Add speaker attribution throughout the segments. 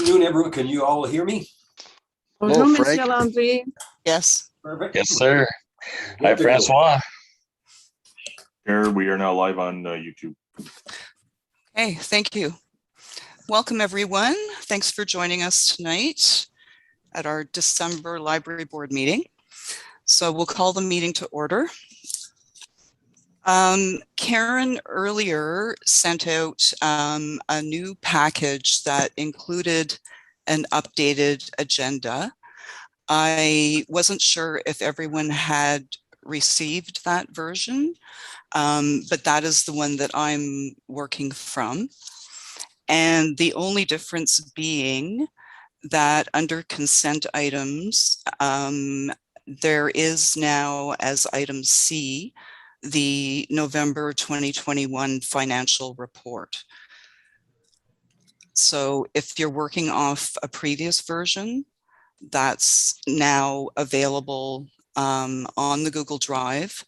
Speaker 1: afternoon, everyone. Can you all hear me?
Speaker 2: Bonjour,
Speaker 3: Hello,
Speaker 2: Monsieur
Speaker 3: Frank.
Speaker 2: Landry.
Speaker 4: Yes.
Speaker 1: Perfect.
Speaker 5: Yes, sir.
Speaker 1: Good
Speaker 5: Hi,
Speaker 1: to go.
Speaker 5: Francois.
Speaker 6: Here we are now live on YouTube.
Speaker 4: Hey, thank you. Welcome, everyone. Thanks for joining us tonight at our December Library Board meeting. So we'll call the meeting to order. Karen earlier sent out a new package that included an updated agenda. I wasn't sure if everyone had received that version, but that is the one that I'm working from. And the only difference being that under consent items, there is now as item C, the November 2021 financial report. So if you're working off a previous version, that's now available on the Google Drive.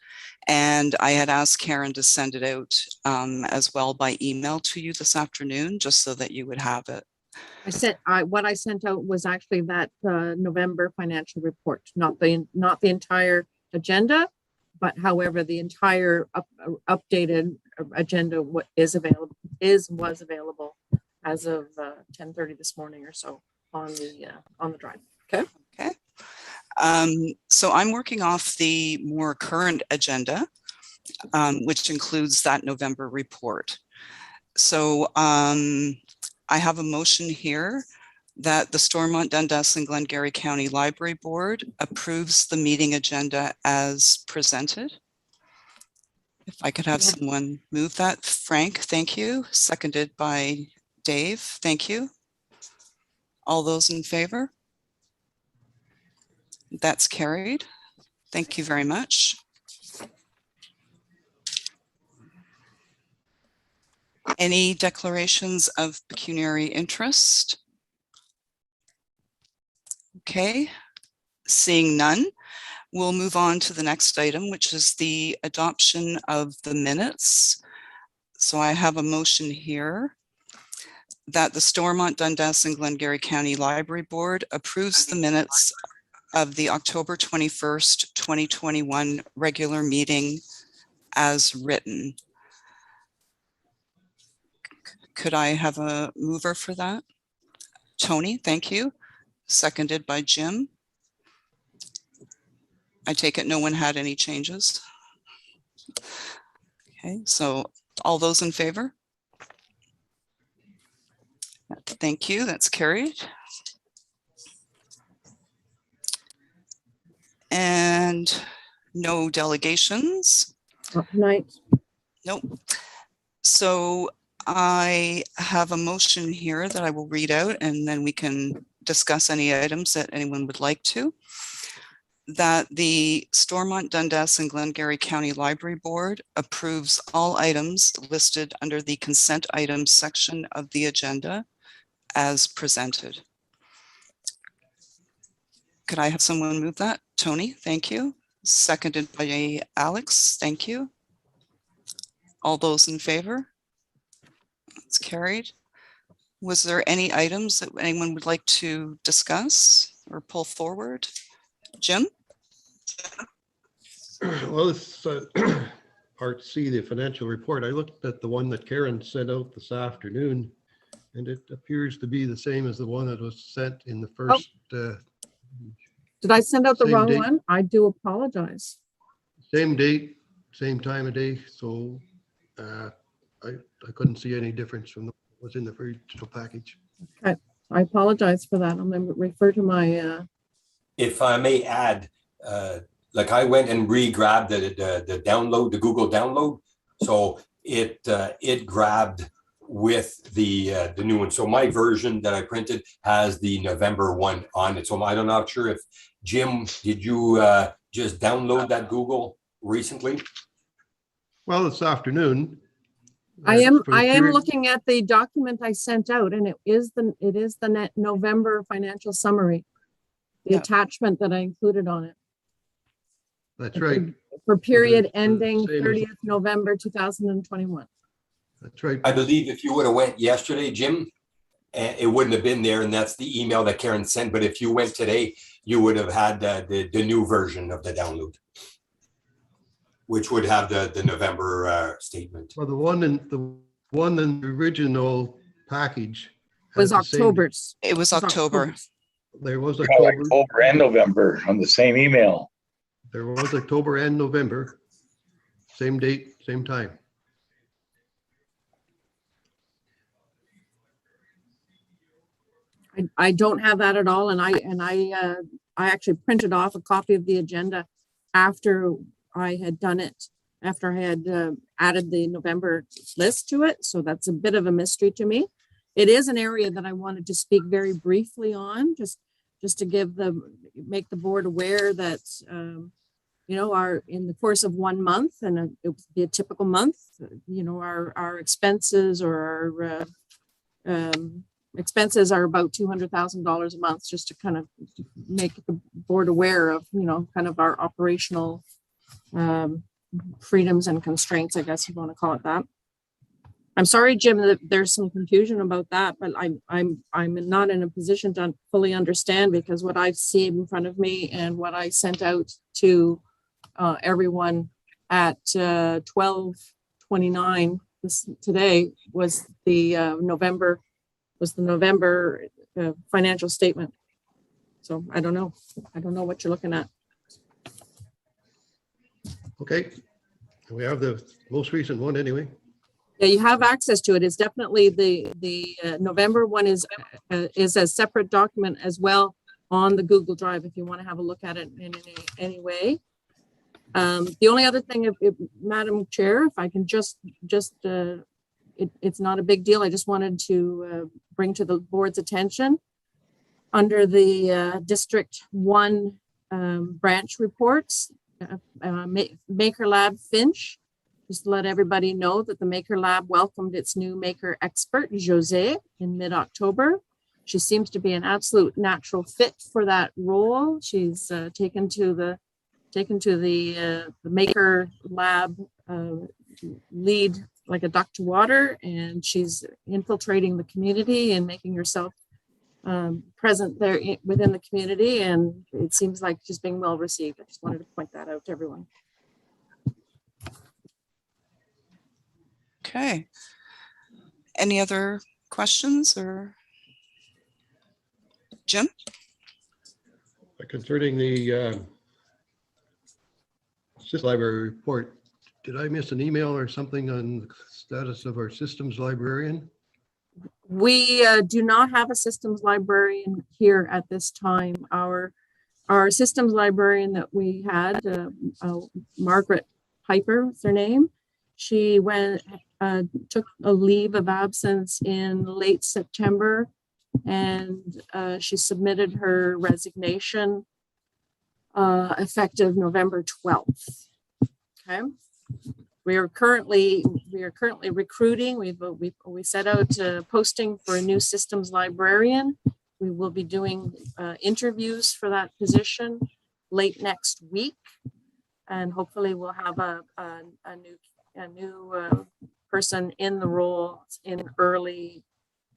Speaker 4: And I had asked Karen to send it out as well by email to you this afternoon, just so that you would have it.
Speaker 2: What I sent out was actually that November financial report, not the entire agenda, but however the entire updated agenda was available as of 10:30 this morning or so on the drive. Okay.
Speaker 4: Okay. So I'm working off the more current agenda, which includes that November report. So I have a motion here that the Stormont, Dundas, and Glengarry County Library Board approves the meeting agenda as presented. If I could have someone move that. Frank, thank you. Seconded by Dave, thank you. All those in favor? That's carried. Thank you very much. Any declarations of pecuniary interest? Okay, seeing none, we'll move on to the next item, which is the adoption of the minutes. So I have a motion here that the Stormont, Dundas, and Glengarry County Library Board approves the minutes of the October 21st, 2021 regular meeting as written. Could I have a mover for that? Tony, thank you. Seconded by Jim. I take it no one had any changes. Okay, so all those in favor? Thank you, that's carried. And no delegations.
Speaker 2: Not tonight.
Speaker 4: Nope. So I have a motion here that I will read out, and then we can discuss any items that anyone would like to. That the Stormont, Dundas, and Glengarry County Library Board approves all items listed under the consent items section of the agenda as presented. Could I have someone move that? Tony, thank you. Seconded by Alex, thank you. All those in favor? It's carried. Was there any items that anyone would like to discuss or pull forward? Jim?
Speaker 3: Well, it's part C, the financial report. I looked at the one that Karen sent out this afternoon, and it appears to be the same as the one that was sent in the first.
Speaker 2: Did I send out the
Speaker 3: Same
Speaker 2: wrong
Speaker 3: date.
Speaker 2: one? I do apologize.
Speaker 3: Same date, same time of day. So I couldn't see any difference from what was in the original package.
Speaker 2: Okay. I apologize for that. I'm going to refer to my.
Speaker 1: If I may add, like I went and re-grabbed the download, the Google download. So it grabbed with the new one. So my version that I printed has the November one on it. So I'm not sure if Jim, did you just download that Google recently?
Speaker 3: Well, this afternoon.
Speaker 2: I am
Speaker 3: for the period-
Speaker 2: looking at the document I sent out, and it is the net November financial summary, the attachment that I included on it.
Speaker 3: That's right.
Speaker 2: For period
Speaker 3: It is,
Speaker 2: ending
Speaker 3: same as-
Speaker 2: 30th November 2021.
Speaker 3: That's right.
Speaker 1: I believe if you would have went yesterday, Jim, and it wouldn't have been there, and that's the email that Karen sent. But if you went today, you would have had the new version of the download, which would have the November statement.
Speaker 3: Well, the one in the original package
Speaker 2: Was
Speaker 3: had the same-
Speaker 2: October's.
Speaker 4: It was October.
Speaker 3: There was
Speaker 5: Yeah,
Speaker 3: October.
Speaker 5: October and November on the same email.
Speaker 3: There was October and November, same date, same time.
Speaker 2: I don't have that at all, and I actually printed off a copy of the agenda after I had done it, after I had added the November list to it. So that's a bit of a mystery to me. It is an area that I wanted to speak very briefly on, just to make the board aware that in the course of 1 month, and it would be a typical month, our expenses or our expenses are about $200,000 a month, just to kind of make the board aware of, kind of our operational freedoms and constraints, I guess you want to call it that. I'm sorry, Jim, that there's some confusion about that, but I'm not in a position to fully understand, because what I see in front of me and what I sent out to everyone at 12:29 today was the November financial statement. So I don't know what you're looking at.
Speaker 3: Okay, we have the most recent one anyway.
Speaker 2: Yeah, you have access to it. It's definitely the November one is a separate document as well on the Google Drive if you want to have a look at it in any way. The only other thing, if Madam Chair, if I can it's not a big deal. I just wanted to bring to the board's attention under the District 1 branch reports, Maker Lab Finch. Just to let everybody know that the Maker Lab welcomed its new Maker expert, Jose, in mid-October. She seems to be an absolute natural fit for that role. She's taken to the Maker Lab lead like a duck to water, and she's infiltrating the community and making herself present there within the community, and it seems like she's being well received. I just wanted to point that out to everyone.
Speaker 4: Okay. Any other questions or Jim?
Speaker 3: Concerning the system library report, did I miss an email or something on the status of our systems librarian?
Speaker 2: We do not have a systems librarian here at this time. Our systems librarian that we had, Margaret Piper, is her name. She took a leave of absence in late September, and she submitted her resignation effective November 12th. Okay. We are currently recruiting. We set out posting for a new systems librarian. We will be doing interviews for that position late next week, and hopefully we'll have a new person in the role in early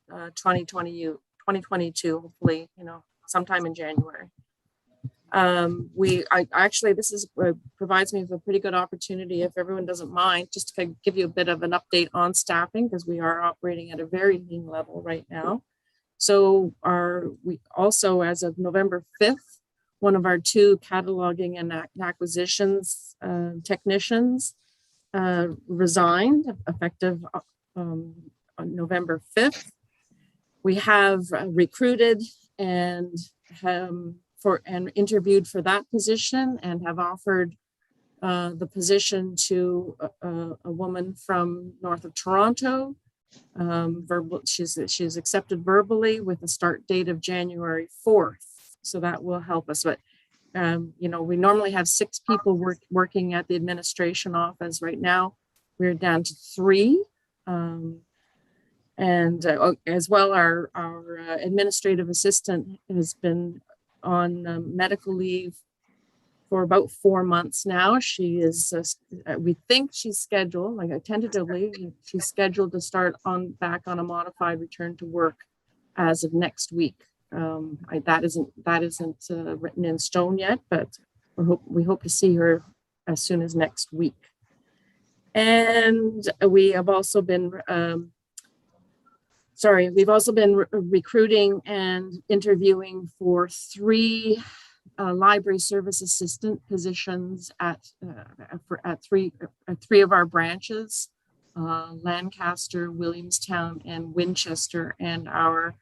Speaker 2: 2022, hopefully, sometime in January. This provides me with a pretty good opportunity, if everyone doesn't mind, just to give you a bit of an update on staffing, because we are operating at a very lean level right now. So we also, as of November 5th, one of our 2 cataloging and acquisitions technicians resigned effective on November 5th. We have recruited and interviewed for that position, and have offered the position to a woman from north of Toronto. She's accepted verbally with a start date of January 4th. So that will help us. But we normally have 6 people working at the administration office. Right now, we're down to 3. And as well, our administrative assistant has been on medical leave for about 4 months now. She is, we think she's scheduled, tentatively, she's scheduled to start back on a modified return to work as of next week. That isn't written in stone yet, but we hope to see her as soon as next week. And we have also been recruiting and interviewing for 3 library service assistant positions at 3 of our branches, Lancaster, Williamstown, and Winchester. And our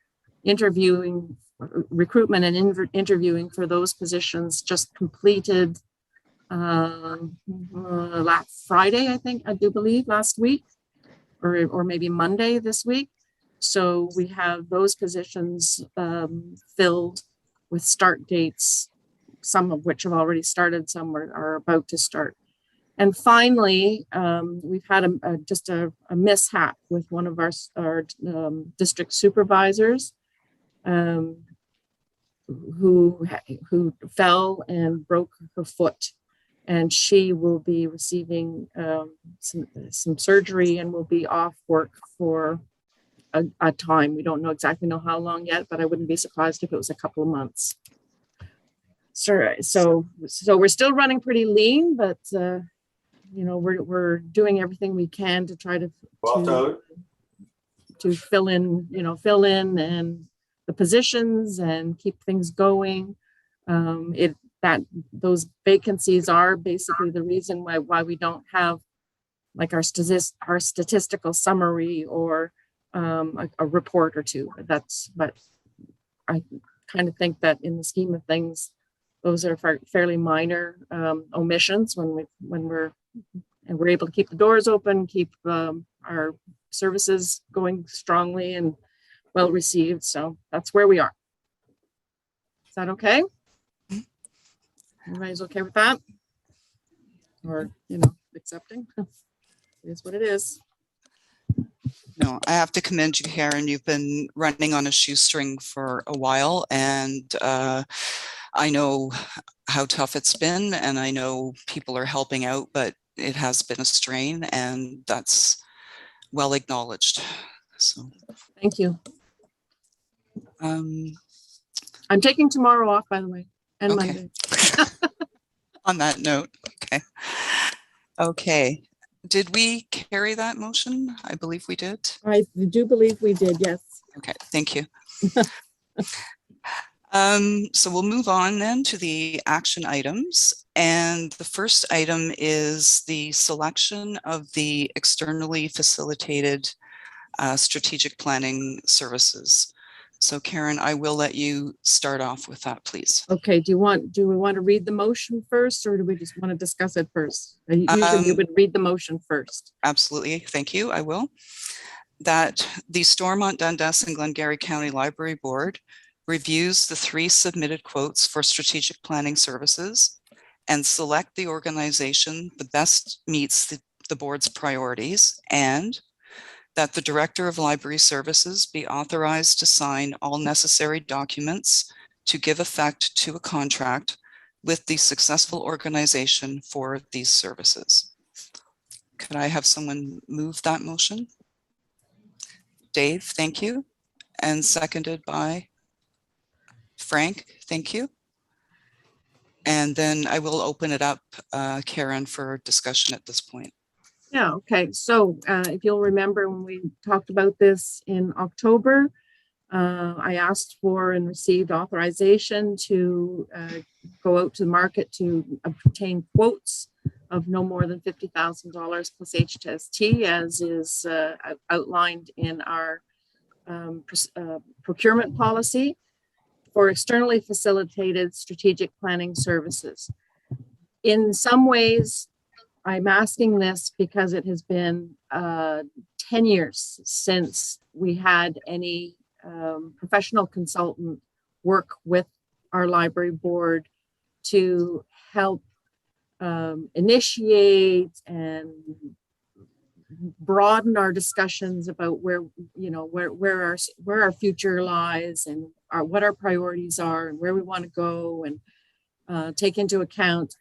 Speaker 2: recruitment and interviewing for those positions just completed last Friday, I do believe, last week, or maybe Monday this week. So we have those positions filled with start dates, some of which have already started, some are about to start. And finally, we've had just a mishap with one of our district supervisors who fell and broke her foot. And she will be receiving some surgery and will be off work for a time. We don't exactly know how long yet, but I wouldn't be surprised if it was a couple of months. So we're still running pretty lean, but we're doing everything we can to try to fill in and the positions and keep things going. Those vacancies are basically the reason why we don't have like our statistical summary or a report or two. But I kind of think that in the scheme of things, those are fairly minor omissions when we're able to keep the doors open, keep our services going strongly and well received. So that's where we are. Is that okay? Everybody's okay with that? Or, accepting? It is what it is.
Speaker 4: No, I have to commend you, Karen. You've been running on a shoestring for a while, and I know how tough it's been, and I know people are helping out, but it has been a strain, and that's well acknowledged. So
Speaker 2: thank you.
Speaker 4: I'm
Speaker 2: taking tomorrow off, by the way, and
Speaker 4: okay.
Speaker 2: Monday.
Speaker 4: On that note, okay. Did we carry that motion? I believe we did.
Speaker 2: I do believe we did, yes.
Speaker 4: Okay, thank you. So we'll move on then to the action items. And the first item is the selection of the externally facilitated strategic planning services. So Karen, I will let you start off with that, please.
Speaker 2: Okay, do we want to read the motion first, or do we just want to discuss it first? Usually we would read the motion first.
Speaker 4: Absolutely, thank you, I will. That the Stormont, Dundas, and Glengarry County Library Board reviews the 3 submitted quotes for strategic planning services and select the organization that best meets the board's priorities, and that the Director of Library Services be authorized to sign all necessary documents to give effect to a contract with the successful organization for these services. Could I have someone move that motion? Dave, thank you. And seconded by Frank, thank you. And then I will open it up, Karen, for discussion at this point.
Speaker 2: Yeah, okay. So if you'll remember when we talked about this in October, I asked for and received authorization to go out to the market to obtain quotes of no more than $50,000 plus HST, as is outlined in our procurement policy for externally facilitated strategic planning services. In some ways, I'm asking this because it has been 10 years since we had any professional consultant work with our library board to help initiate and broaden our discussions about where our future lies and what our priorities are and where we want to go, and take into account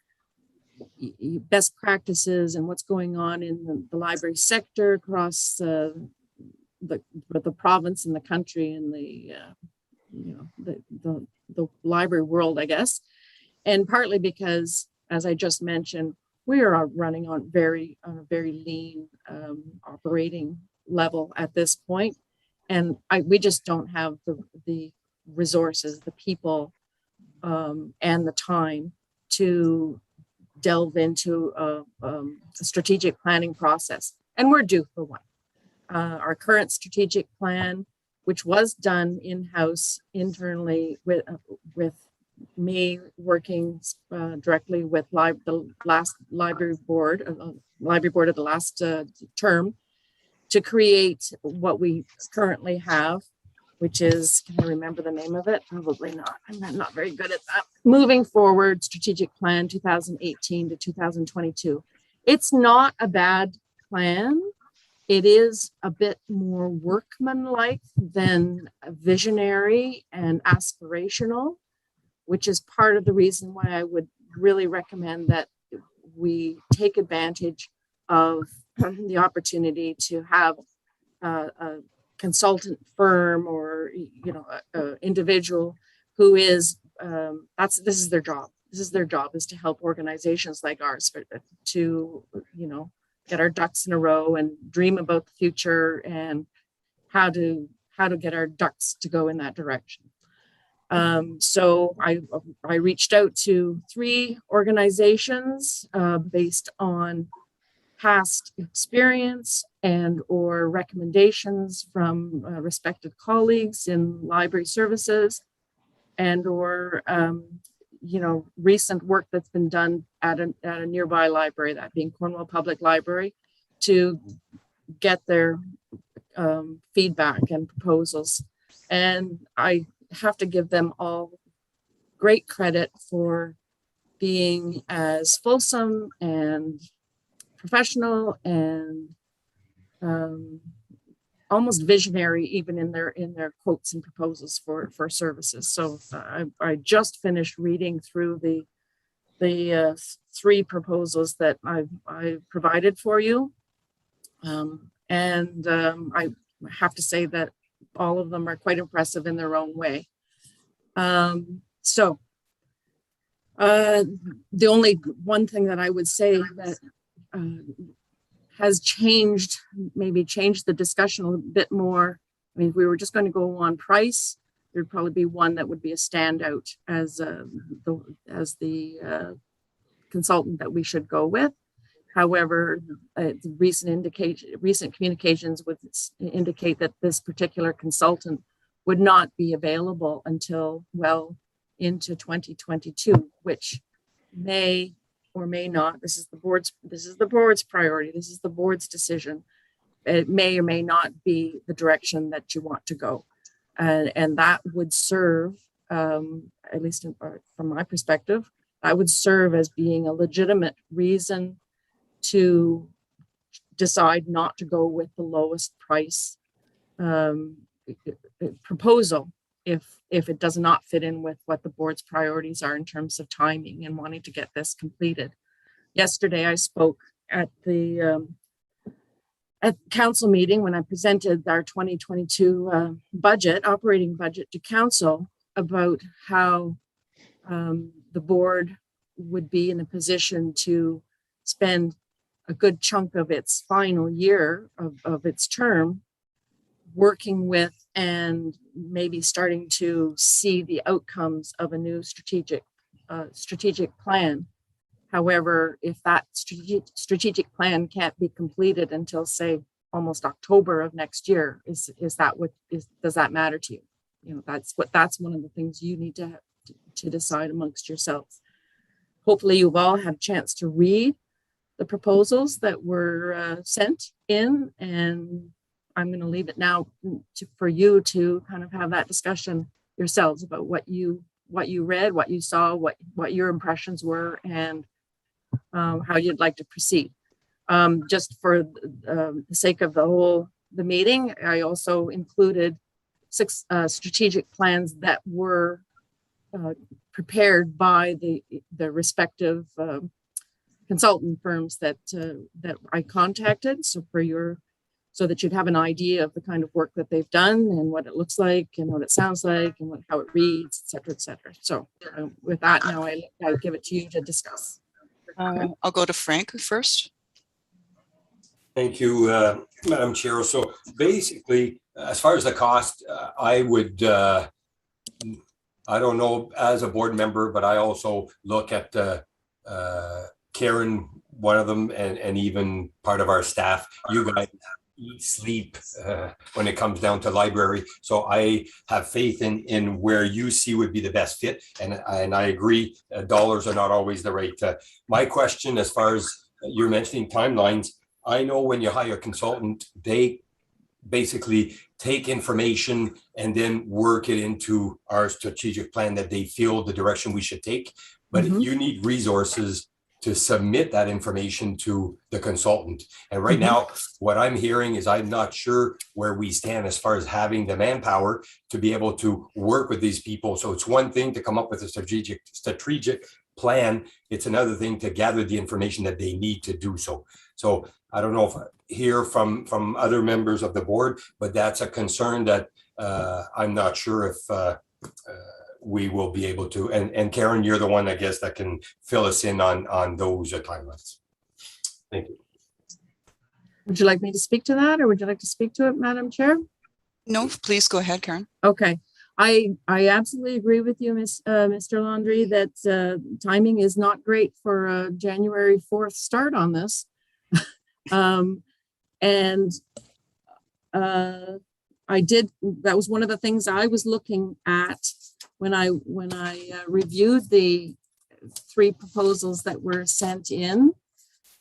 Speaker 2: best practices and what's going on in the library sector across the province and the country and the the library world, I guess. And partly because, as I just mentioned, we are running on a very lean operating level at this point. And we just don't have the resources, the people, and the time to delve into a strategic planning process. And we're due for one. Our current strategic plan, which was done in-house internally with me working directly with the last library board of the last term, to create what we currently have, which is, can I remember the name of it? Probably not. I'm not very good at that. Moving Forward Strategic Plan 2018 to 2022. It's not a bad plan. It is a bit more workmanlike than visionary and aspirational, which is part of the reason why I would really recommend that we take advantage of the opportunity to have a consultant firm or an individual who is this is their job. This is their job, is to help organizations like ours to get our ducks in a row and dream about the future and how to get our ducks to go in that direction. So I reached out to 3 organizations based on past experience and or recommendations from respected colleagues in library services and or recent work that's been done at a nearby library, that being Cornwall Public Library, to get their feedback and proposals. And I have to give them all great credit for being as fulsome and professional and almost visionary, even in their quotes and proposals for services. So I just finished reading through the 3 proposals that I provided for you, and I have to say that all of them are quite impressive in their own way. So the only one thing that I would say that has maybe changed the discussion a bit more. I mean, if we were just going to go on price, there'd probably be one that would be a standout as the consultant that we should go with. However, the recent communications would indicate that this particular consultant would not be available until well into 2022, which may or may not. This is the board's priority. This is the board's decision. It may or may not be the direction that you want to go, and that would serve, at least from my perspective, that would serve as being a legitimate reason to decide not to go with the lowest price proposal if it does not fit in with what the board's priorities are in terms of timing and wanting to get this completed. Yesterday, I spoke at the council meeting when I presented our 2022 operating budget to council, about how the board would be in a position to spend a good chunk of its final year of its term working with and maybe starting to see the outcomes of a new strategic plan. However, if that strategic plan can't be completed until, say, almost October of next year, does that matter to you? That's one of the things you need to decide amongst yourselves. Hopefully you've all had a chance to read the proposals that were sent in, and I'm going to leave it now for you to kind of have that discussion yourselves about what you read, what you saw, what your impressions were, and how you'd like to proceed. Just for the sake of the meeting, I also included 6 strategic plans that were prepared by the respective consultant firms that I contacted. So so that you'd have an idea of the kind of work that they've done and what it looks like and what it sounds like and how it reads, et cetera, et cetera. So with that, now I give it to you to discuss.
Speaker 4: I'll go to Frank first.
Speaker 1: Thank you, Madam Chair. So basically, as far as the cost, I would, I don't know, as a board member, but I also look at Karen, one of them, and even part of our staff. You guys eat, sleep when it comes down to library. So I have faith in where you see would be the best fit. And I agree, dollars are not always the right. My question, as far as you're mentioning timelines, I know when you hire a consultant, they basically take information and then work it into our strategic plan that they feel the direction we should take. But you need resources to submit that information to the consultant. And right now, what I'm hearing is I'm not sure where we stand as far as having the manpower to be able to work with these people. So it's one thing to come up with a strategic plan. It's another thing to gather the information that they need to do so. So I don't know if I hear from other members of the board, but that's a concern that I'm not sure if we will be able to. And Karen, you're the one, I guess, that can fill us in on those timelines. Thank you.
Speaker 2: Would you like me to speak to that, or would you like to speak to it, Madam Chair?
Speaker 4: No, please go ahead, Karen.
Speaker 2: Okay. I absolutely agree with you, Mr. Landry, that timing is not great for a January 4th start on this. That was one of the things I was looking at when I reviewed the 3 proposals that were sent in.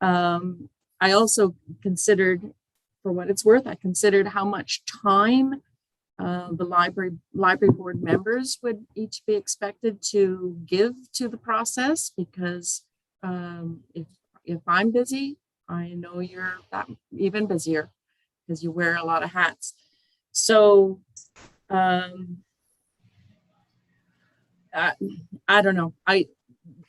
Speaker 2: I also considered, for what it's worth, I considered how much time the library board members would each be expected to give to the process, because if I'm busy, I know you're that even busier because you wear a lot of hats. So I don't know.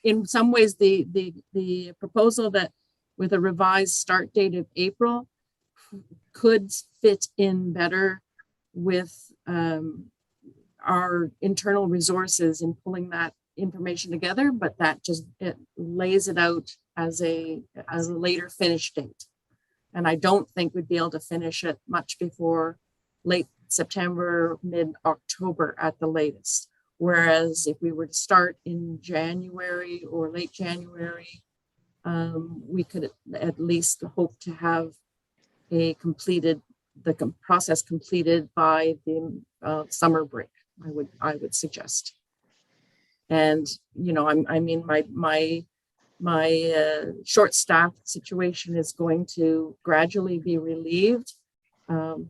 Speaker 2: In some ways, the proposal that with a revised start date of April could fit in better with our internal resources in pulling that information together, but that just, it lays it out as a later finish date. And I don't think we'd be able to finish it much before late September, mid-October at the latest. Whereas if we were to start in January or late January, we could at least hope to have the process completed by the summer break. I would suggest. And my short staff situation is going to gradually be relieved,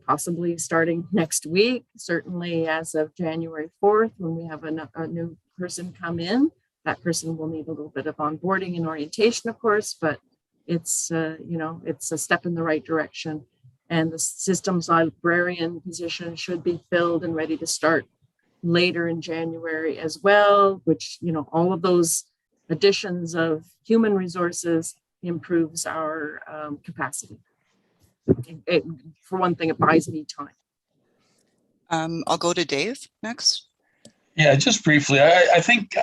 Speaker 2: possibly starting next week. Certainly, as of January 4th, when we have a new person come in, that person will need a little bit of onboarding and orientation, of course, but it's it's a step in the right direction. And the systems librarian position should be filled and ready to start later in January as well, which, all of those additions of human resources improves our capacity. For one thing, it buys me time.
Speaker 4: I'll go to Dave next.
Speaker 5: Yeah, just briefly, I think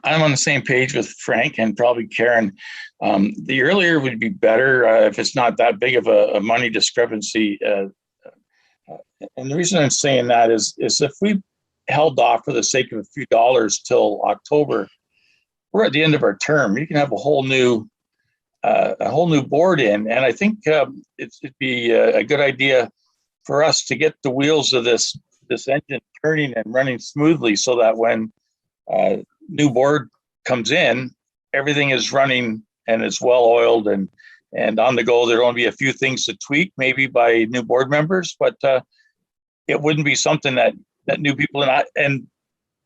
Speaker 5: I'm on the same page with Frank and probably Karen. The earlier would be better if it's not that big of a money discrepancy. And the reason I'm saying that is if we held off for the sake of a few dollars till October, we're at the end of our term. You can have a whole new board in, and I think it'd be a good idea for us to get the wheels of this engine turning and running smoothly, so that when new board comes in, everything is running and it's well oiled and on the go. There'll only be a few things to tweak, maybe by new board members, but it wouldn't be something that new people and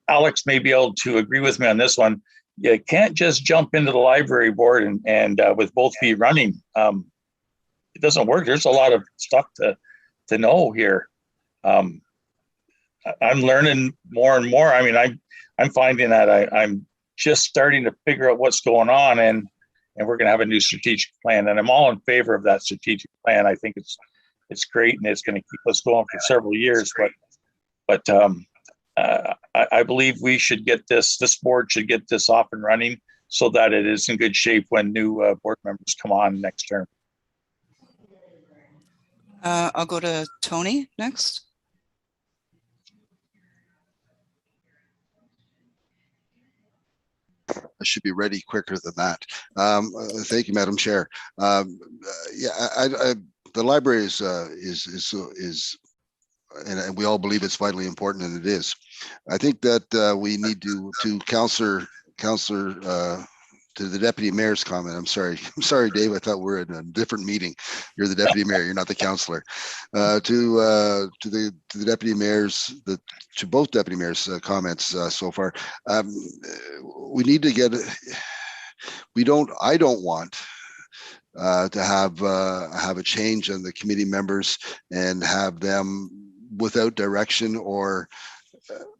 Speaker 5: Alex may be able to agree with me on this one. You can't just jump into the library board and with both feet running. It doesn't work. There's a lot of stuff to know here. I'm learning more and more. I mean, I'm finding that I'm just starting to figure out what's going on, and we're going to have a new strategic plan, and I'm all in favor of that strategic plan. I think it's it's great and it's going to keep us going for several years. But I believe we should get this board should get this off and running so that it is in good shape when new board members come on next term.
Speaker 4: I'll go to Tony next.
Speaker 7: I should be ready quicker than that. Thank you, Madam Chair. The library is and we all believe it's vitally important, and it is. I think that we need to Councillor to the deputy mayor's comment. I'm sorry, Dave. I thought we're in a different meeting. You're the deputy mayor. You're not the councillor. To the deputy mayors, to both deputy mayors' comments so far. We need to get. I don't want to have a change in the committee members and have them without direction or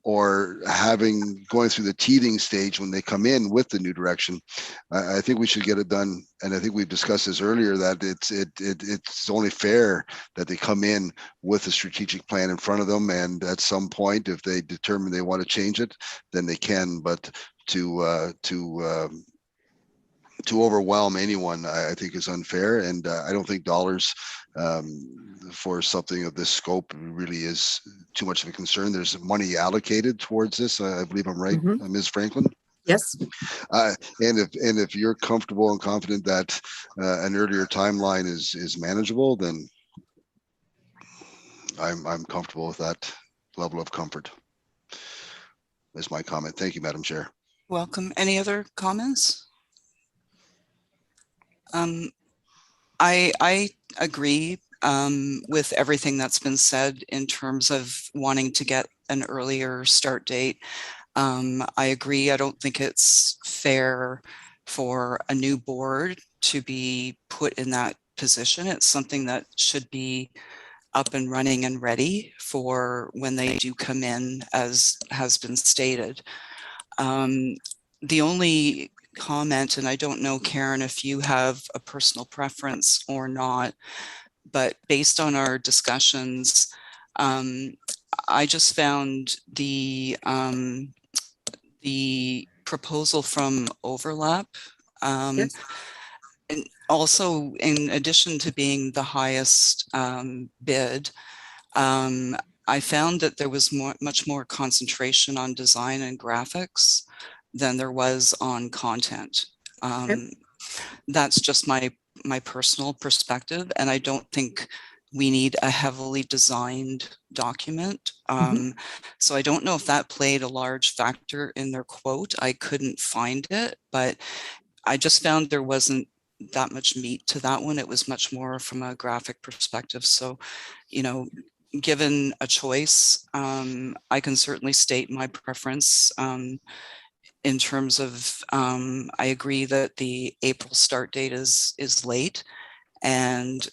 Speaker 7: going through the teething stage when they come in with the new direction. I think we should get it done, and I think we've discussed this earlier, that it's only fair that they come in with a strategic plan in front of them, and at some point, if they determine they want to change it, then they can. But to overwhelm anyone, I think, is unfair, and I don't think dollars for something of this scope really is too much of a concern. There's money allocated towards this. I believe I'm right, Ms. Franklin.
Speaker 2: Yes.
Speaker 7: And if you're comfortable and confident that an earlier timeline is manageable, then I'm comfortable with that level of comfort. That's my comment. Thank you, Madam Chair.
Speaker 4: Welcome. Any other comments? I agree with everything that's been said in terms of wanting to get an earlier start date. I agree. I don't think it's fair for a new board to be put in that position. It's something that should be up and running and ready for when they do come in, as has been stated. The only comment, and I don't know, Karen, if you have a personal preference or not, but based on our discussions, I just found the proposal from Overlap,
Speaker 2: Yes.
Speaker 4: and also in addition to being the highest bid, I found that there was much more concentration on design and graphics than there was on content. That's just my personal perspective, and I don't think we need a heavily designed document. So I don't know if that played a large factor in their quote. I couldn't find it, but I just found there wasn't that much meat to that one. It was much more from a graphic perspective. So, given a choice, I can certainly state my preference. In terms of, I agree that the April start date is late, and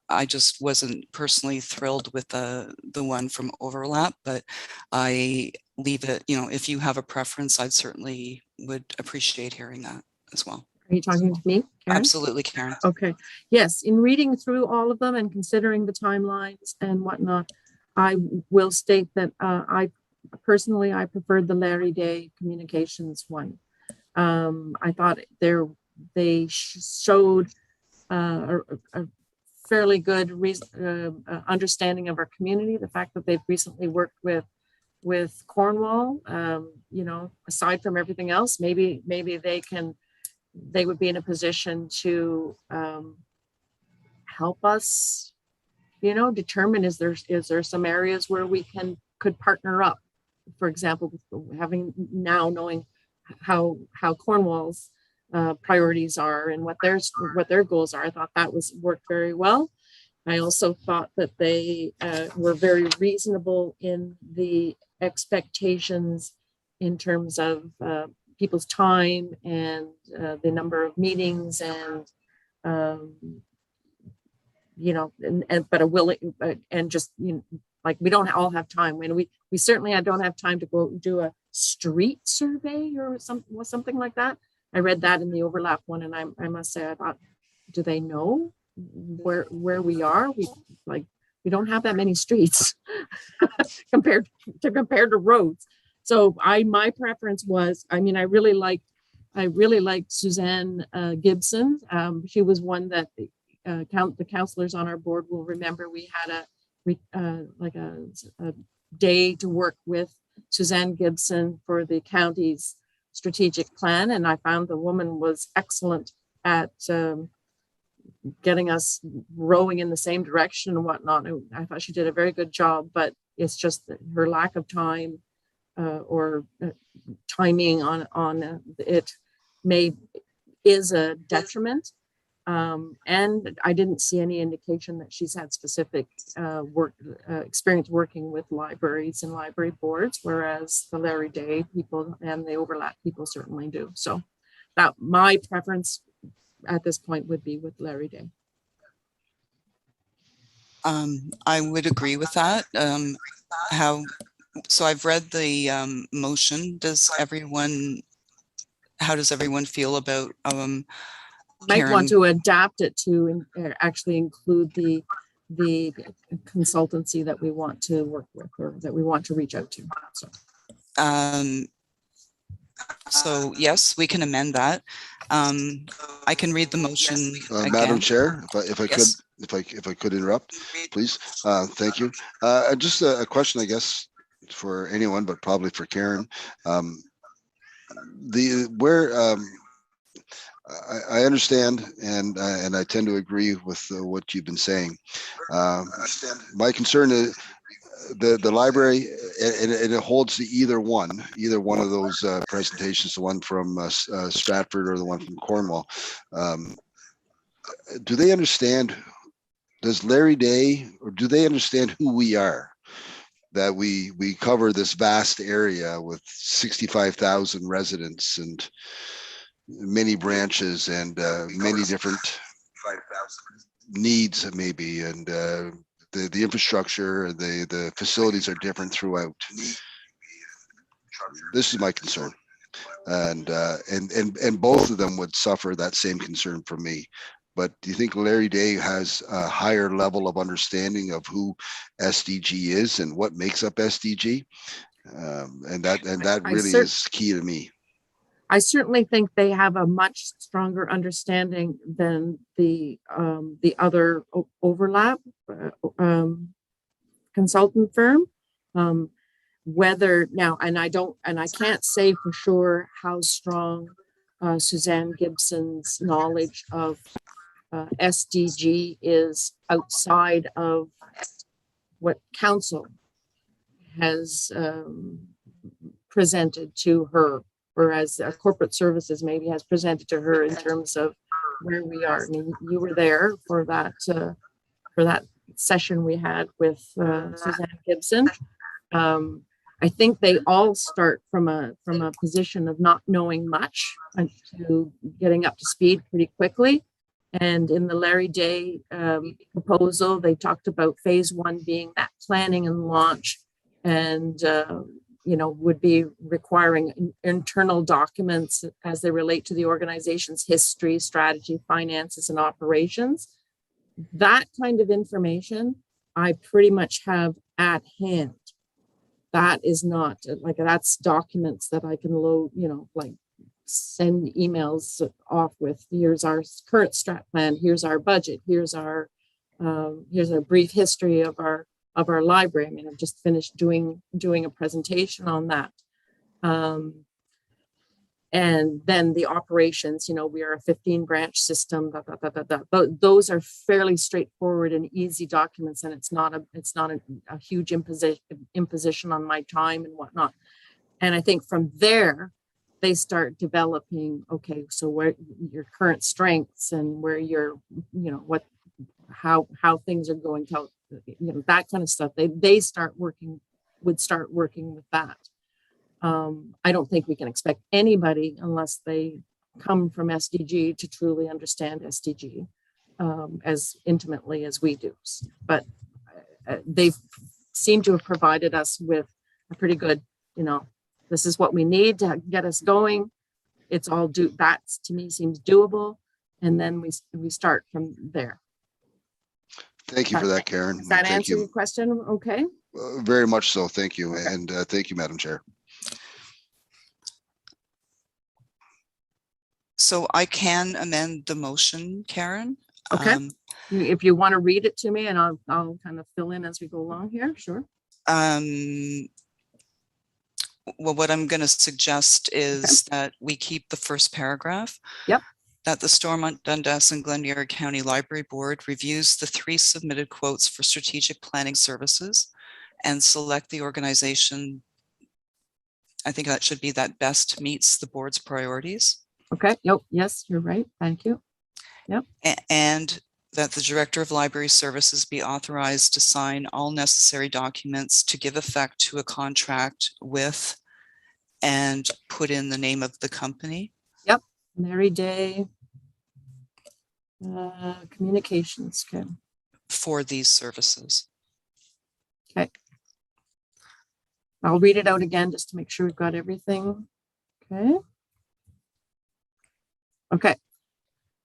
Speaker 4: I just wasn't personally thrilled with the one from Overlap, but I leave it, if you have a preference, I'd certainly would appreciate hearing that as well.
Speaker 2: Are you talking to me, Karen?
Speaker 4: Absolutely, Karen.
Speaker 2: Okay. Yes. In reading through all of them and considering the timelines and whatnot, I will state that I preferred the Larry Day Communications one. I thought they showed a fairly good understanding of our community. The fact that they've recently worked with Cornwall, aside from everything else, maybe they would be in a position to help us, determine is there some areas where we could partner up. For example, knowing how Cornwall's priorities are and what their goals are. I thought that worked very well. I also thought that they were very reasonable in the expectations in terms of people's time and the number of meetings and but a willing and just like we don't all have time. When we certainly don't have time to go do a street survey or something like that. I read that in the Overlap one, and I must say I thought, do they know where we are. We don't have that many streets compared to roads. So my preference was, I mean, I really liked Suzanne Gibson. She was one that the counselors on our board will remember. We had a day to work with Suzanne Gibson for the county's strategic plan, and I found the woman was excellent at getting us rowing in the same direction and whatnot. I thought she did a very good job, but it's just that her lack of time or timing on it is a detriment. And I didn't see any indication that she's had specific experience working with libraries and library boards, whereas the Larry Day people and the overlap people certainly do. So that my preference at this point would be with Larry Day.
Speaker 4: I would agree with that. So I've read the motion. How does everyone feel about
Speaker 2: Might want to adapt it to actually include the consultancy that we want to work with or that we want to reach out to.
Speaker 4: So yes, we can amend that. I can read the motion again.
Speaker 7: Madam Chair, if I
Speaker 4: Yes.
Speaker 7: if I could interrupt, please. Thank you. Just a question, I guess, for anyone, but probably for Karen. I understand, and I tend to agree with what you've been saying. My concern is the library, and it holds to either one of those presentations, the one from Stratford or the one from Cornwall. Do they understand? Does Larry Day, or do they understand who we are? That we cover this vast area with 65,000 residents and many branches and many different needs maybe, and the infrastructure, the facilities are different throughout. This is my concern, and both of them would suffer that same concern from me. But do you think Larry Day has a higher level of understanding of who SDG is and what makes up SDG? And that really is key to me.
Speaker 2: I certainly think they have a much stronger understanding than the other overlap consultant firm. Whether now, and I can't say for sure how strong Suzanne Gibson's knowledge of SDG is outside of what council has presented to her, or as corporate services maybe has presented to her in terms of where we are. I mean, you were there for that session we had with Suzanne Gibson. I think they all start from a position of not knowing much to getting up to speed pretty quickly. And in the Larry Day proposal, they talked about phase one being that planning and launch, and would be requiring internal documents as they relate to the organization's history, strategy, finances, and operations. That kind of information I pretty much have at hand. That is not that's documents that I can load, send emails off with. Here's our current strat plan. Here's our budget. Here's a brief history of our library. I mean, I've just finished doing a presentation on that. And then the operations, we are a 15 branch system. Those are fairly straightforward and easy documents, and it's not a huge imposition on my time and whatnot. And I think from there, they start developing, okay, so where your current strengths and where your, how things are going, that kind of stuff. They would start working with that. I don't think we can expect anybody, unless they come from SDG, to truly understand SDG as intimately as we do. But they seem to have provided us with a pretty good, this is what we need to get us going. It's all that to me seems doable. And then we start from there.
Speaker 7: Thank you for that, Karen.
Speaker 2: Does that
Speaker 7: Thank
Speaker 2: answer your
Speaker 7: you.
Speaker 2: question? Okay.
Speaker 7: Very much so. Thank you.
Speaker 2: Okay.
Speaker 7: And thank you, Madam Chair.
Speaker 4: So I can amend the motion, Karen.
Speaker 2: Okay. If you want to read it to me and I'll kind of fill in as we go along here. Sure.
Speaker 4: Well, what I'm going to suggest is that we keep the first paragraph.
Speaker 2: Yep.
Speaker 4: That the Stormont, Dundas, and Glengarry County Library Board reviews the 3 submitted quotes for strategic planning services and select the organization. I think that should be that best meets the board's priorities.
Speaker 2: Okay. Yep. Yes, you're right. Thank you. Yep.
Speaker 4: And that the Director of Library Services be authorized to sign all necessary documents to give effect to a contract with and put in the name of the company.
Speaker 2: Yep. Mary Day Communications. Okay.
Speaker 4: For these services.
Speaker 2: Okay. I'll read it out again just to make sure we've got everything. Okay. Okay.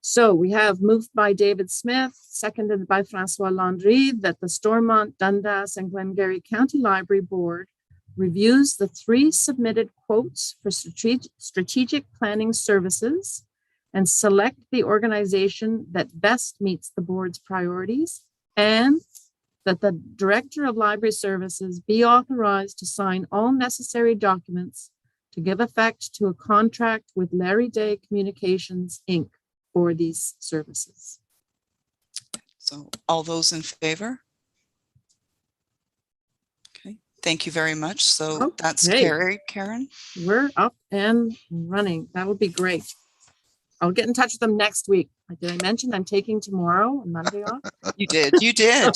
Speaker 2: So we have moved by David Smith, seconded by Francois Landry, that the Stormont, Dundas, and Glengarry County Library Board reviews the 3 submitted quotes for strategic planning services and select the organization that best meets the board's priorities, and that the Director of Library Services be authorized to sign all necessary documents to give effect to a contract with Larry Day Communications, Inc. for these services.
Speaker 4: So all those in favor? Okay, thank you very much. So that's carried, Karen.
Speaker 2: We're up and running. That would be great. I'll get in touch with them next week. Did I mention I'm taking tomorrow and Monday off?
Speaker 4: You did. You did.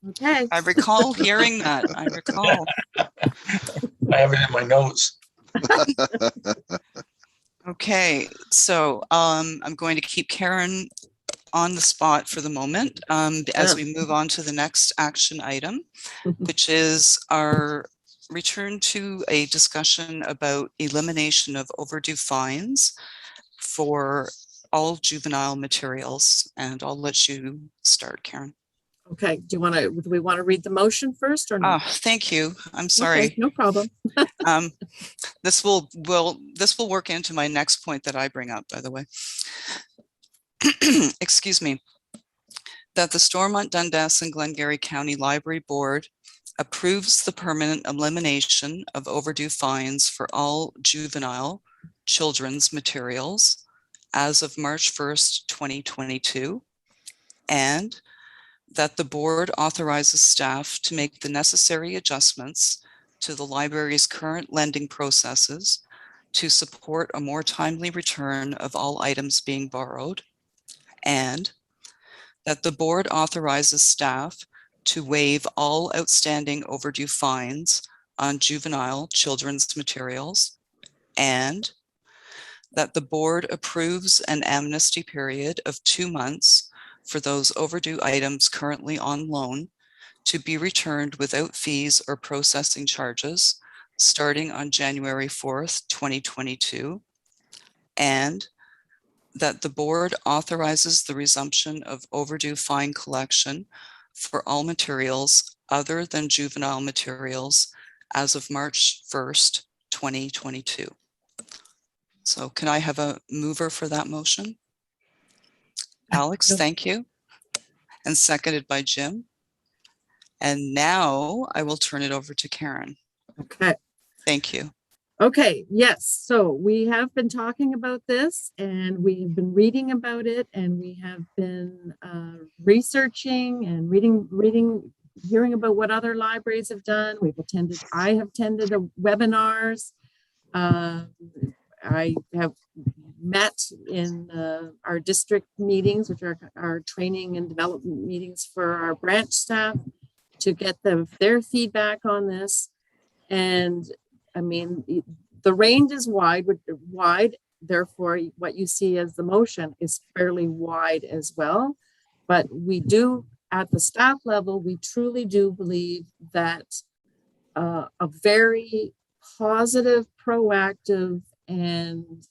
Speaker 2: Okay.
Speaker 4: I recall hearing that. I recall.
Speaker 5: I have it in my notes.
Speaker 4: Okay, so I'm going to keep Karen on the spot for the moment as we move on to the next action item, which is our return to a discussion about elimination of overdue fines for all juvenile materials. And I'll let you start, Karen.
Speaker 2: Okay. Do we want to read the motion first or not?
Speaker 4: Oh, thank you. I'm sorry.
Speaker 2: Okay, no problem.
Speaker 4: This will work into my next point that I bring up, by the way. Excuse me. That the Stormont, Dundas, and Glengarry County Library Board approves the permanent elimination of overdue fines for all juvenile children's materials as of March 1st, 2022, and that the board authorizes staff to make the necessary adjustments to the library's current lending processes to support a more timely return of all items being borrowed, and that the board authorizes staff to waive all outstanding overdue fines on juvenile children's materials, and that the board approves an amnesty period of 2 months for those overdue items currently on loan to be returned without fees or processing charges starting on January 4th, 2022, and that the board authorizes the resumption of overdue fine collection for all materials other than juvenile materials as of March 1st, 2022. So can I have a mover for that motion? Alex, thank you. And seconded by Jim. And now I will turn it over to Karen.
Speaker 2: Okay.
Speaker 4: Thank you.
Speaker 2: Okay, yes. So we have been talking about this and we have been reading about it, and we have been researching and reading, hearing about what other libraries have done. I have attended webinars. I have met in our district meetings, which are our training and development meetings for our branch staff, to get their feedback on this. And I mean, the range is wide, therefore what you see as the motion is fairly wide as well. But we do, at the staff level, we truly do believe that a very positive, proactive, and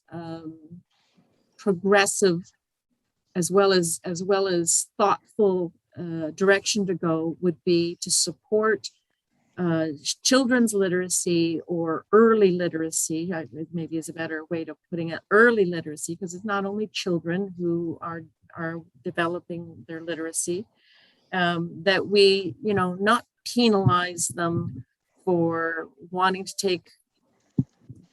Speaker 2: progressive, as well as thoughtful direction to go would be to support children's literacy or early literacy, maybe is a better way of putting it, early literacy, because it's not only children who are developing their literacy, that we, not penalize them for wanting to take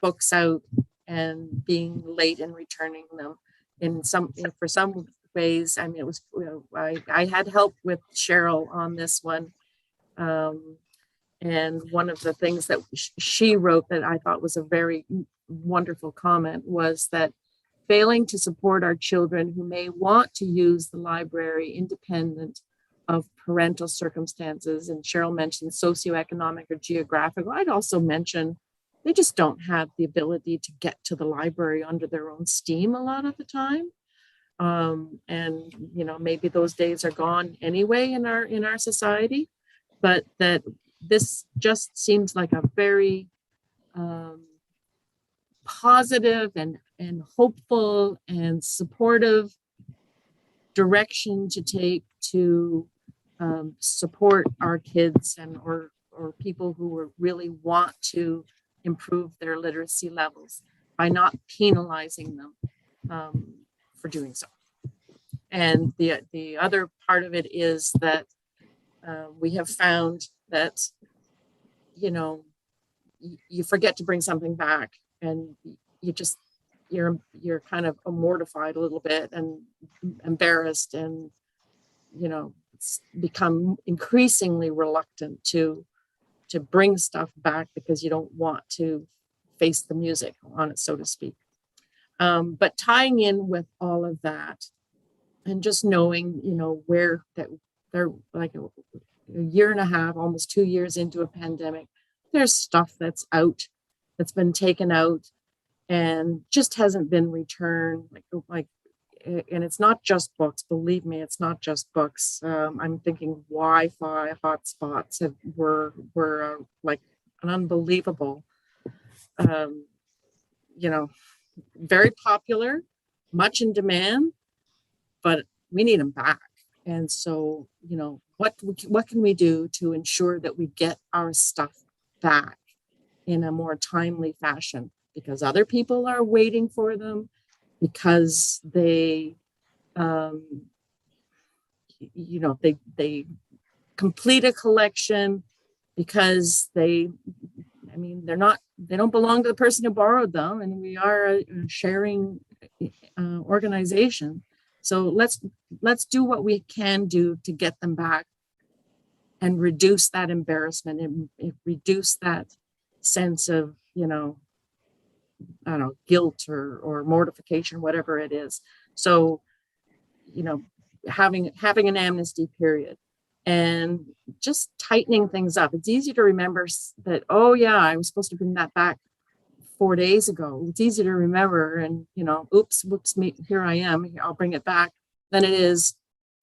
Speaker 2: books out and being late in returning them. For some ways, I mean, it was, I had help with Cheryl on this one. And one of the things that she wrote that I thought was a very wonderful comment was that failing to support our children who may want to use the library independent of parental circumstances, and Cheryl mentioned socioeconomic or geographical. I'd also mention they just don't have the ability to get to the library under their own steam a lot of the time. And maybe those days are gone anyway in our society, but that this just seems like a very positive and hopeful and supportive direction to take to support our kids and or people who really want to improve their literacy levels by not penalizing them for doing so. And the other part of it is that we have found that you forget to bring something back, and you're kind of mortified a little bit and embarrassed, and become increasingly reluctant to bring stuff back because you don't want to face the music on it, so to speak. But tying in with all of that and just knowing, where that they're like a year and a half, almost 2 years into a pandemic, there's stuff that's out, that's been taken out and just hasn't been returned. And it's not just books, believe me, it's not just books. I'm thinking Wi-Fi hotspots were like an unbelievable, very popular, much in demand, but we need them back. And so, what can we do to ensure that we get our stuff back in a more timely fashion? Because other people are waiting for them, because they, they complete a collection because they don't belong to the person who borrowed them, and we are a sharing organization. So let's do what we can do to get them back and reduce that embarrassment and reduce that sense of, guilt or mortification, whatever it is. So, having an amnesty period and just tightening things up. It's easy to remember that, oh yeah, I was supposed to bring that back 4 days ago. It's easy to remember and, oops, whoops, me, here I am, I'll bring it back. Than it is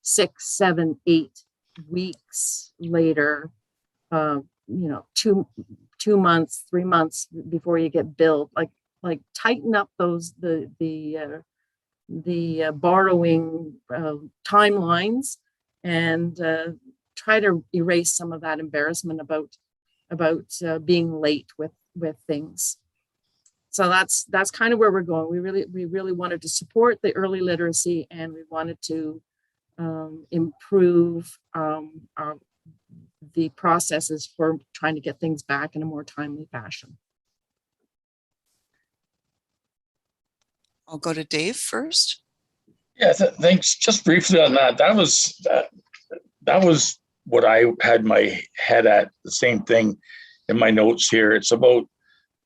Speaker 2: 6, 7, 8 weeks later, 2 months, 3 months before you get billed. Like tighten up the borrowing timelines and try to erase some of that embarrassment about being late with things. So that's kind of where we're going. We really wanted to support the early literacy, and we wanted to improve the processes for trying to get things back in a more timely fashion.
Speaker 4: I'll go to Dave first.
Speaker 5: Yeah, thanks. Just briefly on that. That was what I had my head at, the same thing in my notes here. It's about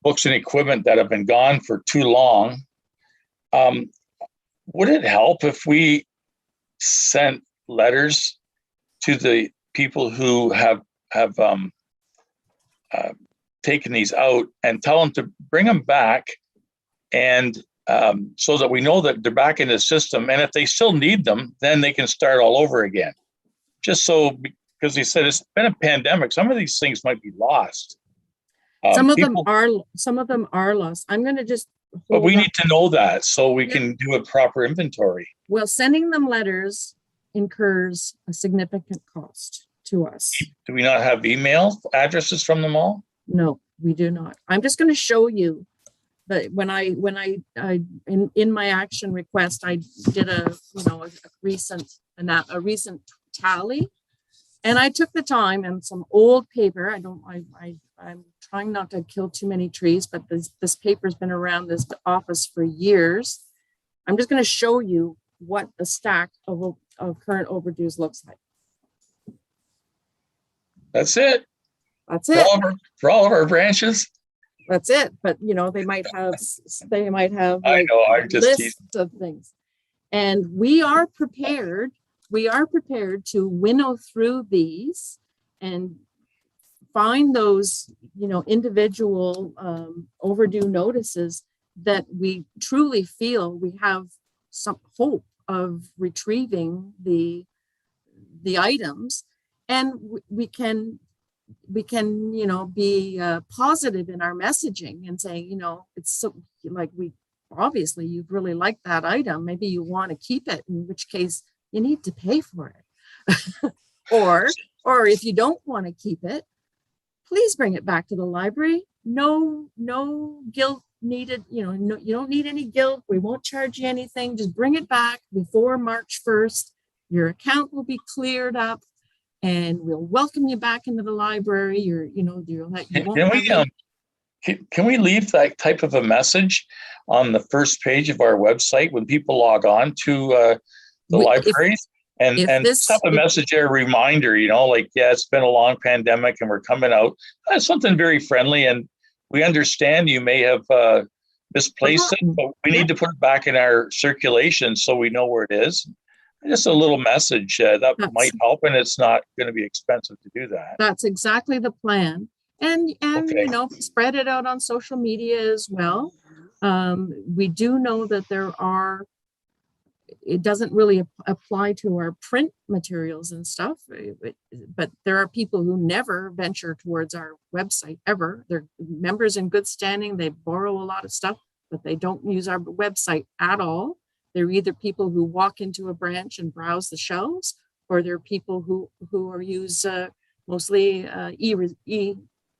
Speaker 5: books and equipment that have been gone for too long. Would it help if we sent letters to the people who have taken these out and tell them to bring them back, and so that we know that they're back in the system, and if they still need them, then they can start all over again. Just so, because he said it's been a pandemic, some of these things might be lost.
Speaker 2: Some of them are lost. I'm going to just.
Speaker 5: But we need to know that so we can do a proper inventory.
Speaker 2: Well, sending them letters incurs a significant cost to us.
Speaker 5: Do we not have email addresses from them all?
Speaker 2: No, we do not. I'm just going to show you that when I in my action request, I did a recent tally, and I took the time and some old paper. I'm trying not to kill too many trees, but this paper's been around this office for years. I'm just going to show you what the stack of current overdues looks like.
Speaker 5: That's it.
Speaker 2: That's
Speaker 5: For
Speaker 2: it.
Speaker 5: all of our branches.
Speaker 2: That's it. But they might have
Speaker 5: I know, I'm just
Speaker 2: lists of things. And we are prepared to winnow through these and find those, individual overdue notices that we truly feel we have some hope of retrieving the items, and we can be positive in our messaging and saying, it's so like obviously you've really liked that item, maybe you want to keep it, in which case you need to pay for it. or if you don't want to keep it, please bring it back to the library. No guilt needed. You don't need any guilt. We won't charge you anything. Just bring it back before March 1st. Your account will be cleared up, and we'll welcome you back into the library.
Speaker 5: Can we leave that type of a message on the first page of our website when people log on to the library? And just have a message there, a reminder, it's been a long pandemic and we're coming out. That's something very friendly. And we understand you may have misplaced it, but we need to put it back in our circulation so we know where it is. Just a little message that might help, and it's not going to be expensive to do that.
Speaker 2: That's exactly the plan. And
Speaker 5: Okay.
Speaker 2: Spread it out on social media as well. We do know that it doesn't really apply to our print materials and stuff, but there are people who never venture towards our website ever. They're members in good standing. They borrow a lot of stuff, but they don't use our website at all. They're either people who walk into a branch and browse the shelves, or they're people who use mostly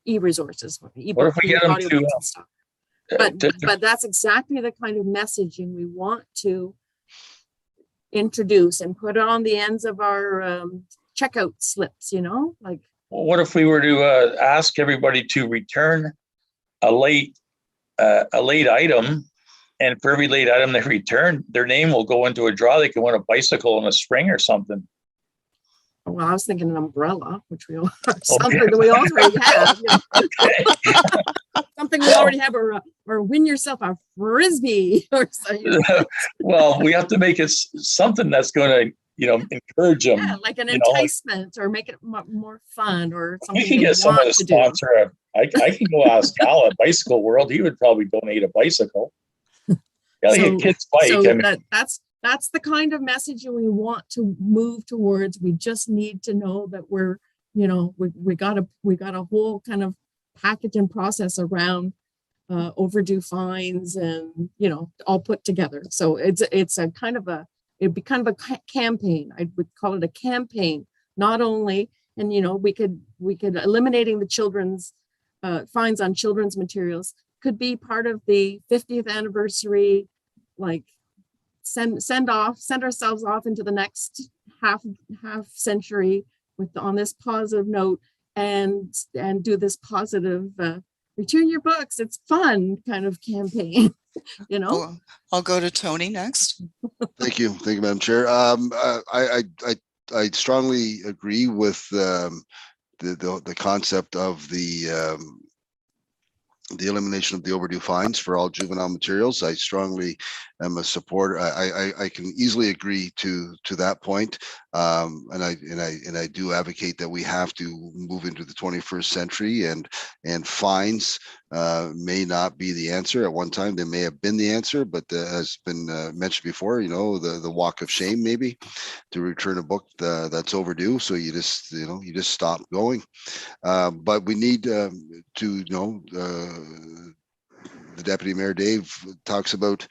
Speaker 2: e-resources.
Speaker 5: What if we get them to
Speaker 2: stuff? But that's exactly the kind of messaging we want to introduce and put on the ends of our checkout slips,
Speaker 5: What if we were to ask everybody to return a late item, and for every late item they return, their name will go into a draw. They can win a bicycle in a spring or something.
Speaker 2: Well, I was thinking an umbrella, which we something that we already have.
Speaker 5: Okay.
Speaker 2: Something we already have, or win yourself a frisbee or something.
Speaker 5: Well, we have to make it something that's going to, encourage them.
Speaker 2: Yeah, like an enticement, or make it more fun, or something.
Speaker 5: We can get someone to sponsor. I can go ask Al at Bicycle World. He would probably donate a bicycle. Yeah, like a kid's bike.
Speaker 2: So that's the kind of messaging we want to move towards. We just need to know that we're, we got a whole kind of package and process around overdue fines and, all put together. So it'd be kind of a campaign. I would call it a campaign, not only, and, we could eliminating the children's fines on children's materials could be part of the 50th anniversary, like send ourselves off into the next half century on this positive note, and do this positive return your books, it's fun kind of campaign.
Speaker 4: I'll go to Tony next.
Speaker 7: Thank you, Madam Chair. I strongly agree with the concept of the elimination of the overdue fines for all juvenile materials. I strongly am a supporter. I can easily agree to that point, and I do advocate that we have to move into the 21st century, and fines may not be the answer. At one time, they may have been the answer, but as been mentioned before, the walk of shame maybe to return a book that's overdue. So you just stop going. But we need the Deputy Mayor Dave talks about,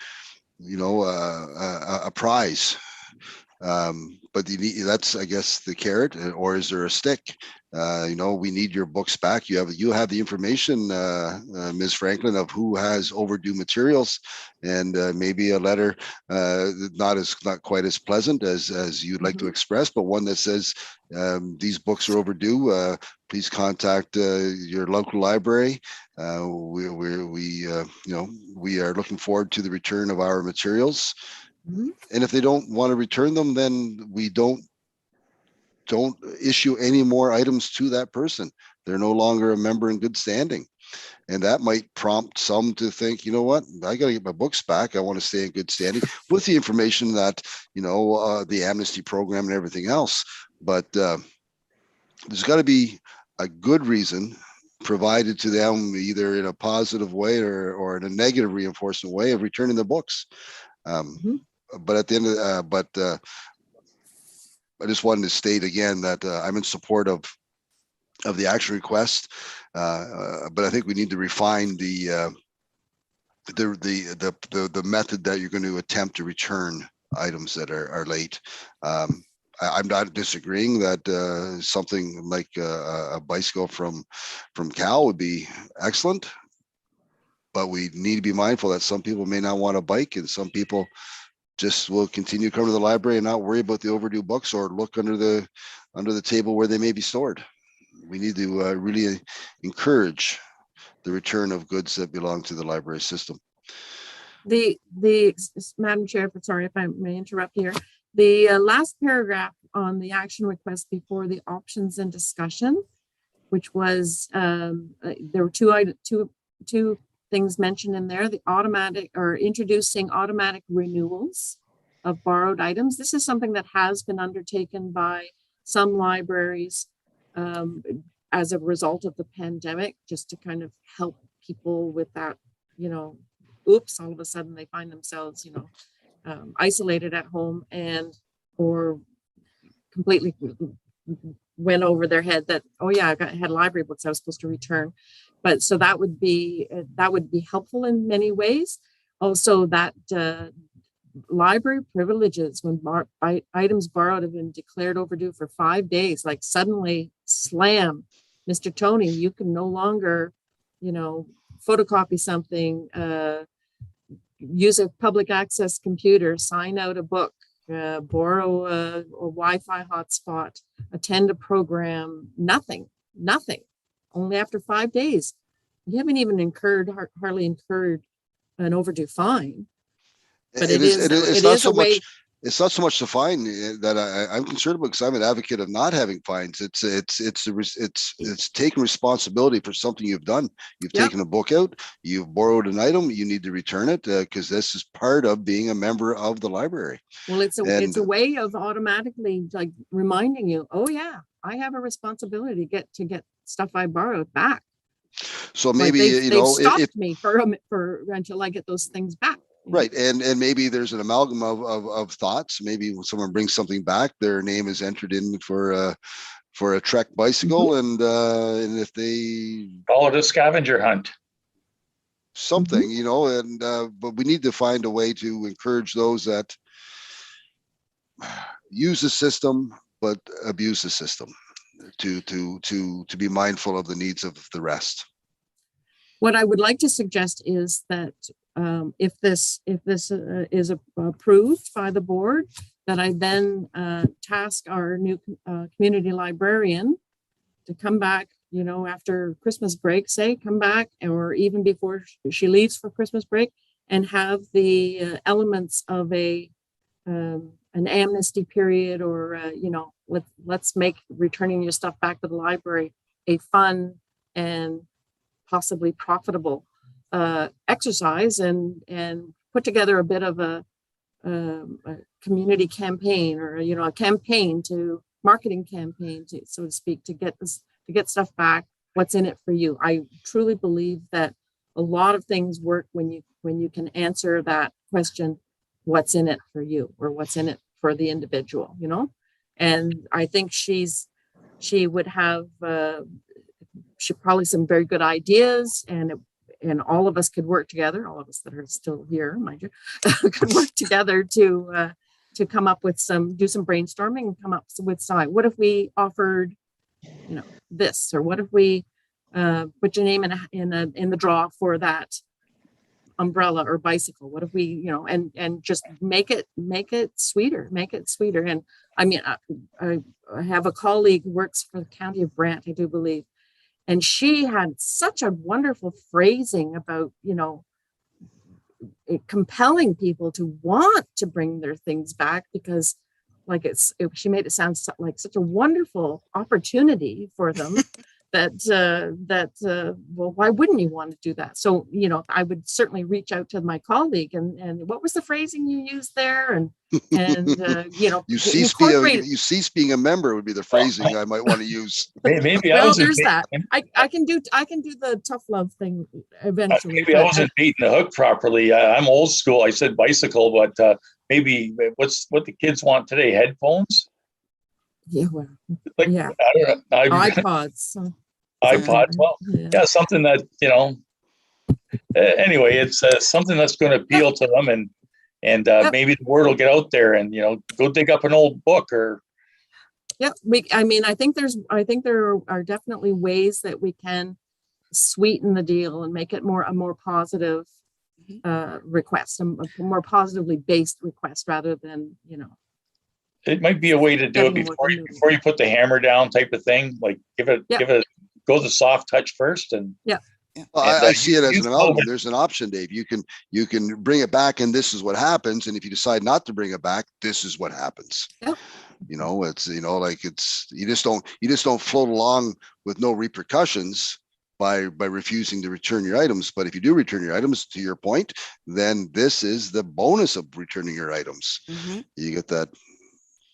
Speaker 7: a prize. But you need, that's, I guess, the carrot, or is there a stick? You know, we need your books back. You have the information, Ms. Franklin, of who has overdue materials, and maybe a letter, not quite as pleasant as you'd like to express, but one that says these books are overdue. Please contact your local library. We are looking forward to the return of our materials. And if they don't want to return them, then we don't issue any more items to that person. They're no longer a member in good standing. And that might prompt some to think, you know what, I got to get my books back. I want to stay in good standing with the information that, the amnesty program and everything else. But there's got to be a good reason provided to them, either in a positive way or in a negative reinforcement way, of returning the books. But at the end of I just wanted to state again that I'm in support of the action request, but I think we need to refine the method that you're going to attempt to return items that are late. I'm not disagreeing that something like a bicycle from Cal would be excellent, but we need to be mindful that some people may not want a bike, and some people just will continue to come to the library and not worry about the overdue books, or look under the table where they may be stored. We need to really encourage the return of goods that belong to the library system.
Speaker 2: The Madam Chair, sorry if I may interrupt here. The last paragraph on the action request before the options and discussion, which was there were two things mentioned in there: the introducing automatic renewals of borrowed items. This is something that has been undertaken by some libraries as a result of the pandemic, just to kind of help people with that, oops, all of a sudden they find themselves, isolated at home or completely went over their head that, oh yeah, I had library books I was supposed to return. But so that would be helpful in many ways. Also, that library privileges, when items borrowed have been declared overdue for 5 days, like suddenly slam, Mr. Tony, you can no longer, photocopy something, use a public access computer, sign out a book, borrow a Wi-Fi hotspot, attend a program, nothing. Only after 5 days. You haven't even hardly incurred an overdue fine. But it's not so much the fine that I'm concerned about, because I'm an advocate of not having fines. It's taking responsibility for something you've done. You've taken a book out, you've borrowed an item, you need to return it, because this is part of being a member of the library. Well, it's a way of automatically like reminding you, oh yeah, I have a responsibility to get stuff I borrowed back.
Speaker 7: So maybe
Speaker 2: they've stopped me for until I get those things back.
Speaker 7: Right, and maybe there's an amalgam of thoughts. Maybe when someone brings something back, their name is entered in for a Trek bicycle, and if they
Speaker 5: call it a scavenger hunt,
Speaker 7: something, but we need to find a way to encourage those that use the system but abuse the system, to be mindful of the needs of the rest.
Speaker 2: What I would like to suggest is that if this is approved by the board, that I then task our new community librarian to come back, after Christmas break, come back, or even before she leaves for Christmas break, and have the elements of an amnesty period, or let's make returning your stuff back to the library a fun and possibly profitable exercise, and put together a bit of a community campaign, or a marketing campaign, so to speak, to get stuff back. What's in it for you? I truly believe that a lot of things work when you can answer that question, what's in it for you, or what's in it for the individual, and I think she would have probably some very good ideas, and all of us could work together, all of us that are still here, mind you, could work together to to come up with do some brainstorming and come up with some, what if we offered, you know, this, or what if we put your name in the draw for that umbrella or bicycle? What if we, you know, and just make it sweeter, And I mean, I have a colleague who works for the county of Brant, I do believe, and she had such a wonderful phrasing about, you know, compelling people to want to bring their things back, because like she made it sound like such a wonderful opportunity for them well, why wouldn't you want to do that? So, you know, I would certainly reach out to my colleague and what was the phrasing you used there? And you know,
Speaker 7: you cease being a member would be the phrasing I might want to use.
Speaker 5: Maybe I
Speaker 2: well,
Speaker 5: wasn't
Speaker 2: there's that. I can do the tough love thing eventually.
Speaker 5: maybe I wasn't beating the hook properly. I'm old school. I said bicycle, but maybe what the kids want today? Headphones?
Speaker 2: Yeah, well,
Speaker 5: Like,
Speaker 2: yeah.
Speaker 5: I don't know.
Speaker 2: iPods.
Speaker 5: iPods. Well, yeah, something that, you know. Anyway, it's something that's going to appeal to them, and
Speaker 2: Yep.
Speaker 5: maybe the word will get out there, and, you know, go dig up an old book or.
Speaker 2: Yeah, I mean, I think there are definitely ways that we can sweeten the deal and make it a more positive request, a more positively based request, rather than, you know.
Speaker 5: It might be a way to do it before you put the hammer down, type of thing. Like give it go the soft touch first, and
Speaker 2: yeah.
Speaker 7: Well, I see it as an element. There's an option, Dave. You can bring it back, and this is what happens. And if you decide not to bring it back, this is what happens.
Speaker 2: Yep.
Speaker 7: You know, it's, you know, like you just don't float along with no repercussions by refusing to return your items. But if you do return your items, to your point, then this is the bonus of returning your items.
Speaker 4: Mm-hmm.
Speaker 7: You get that.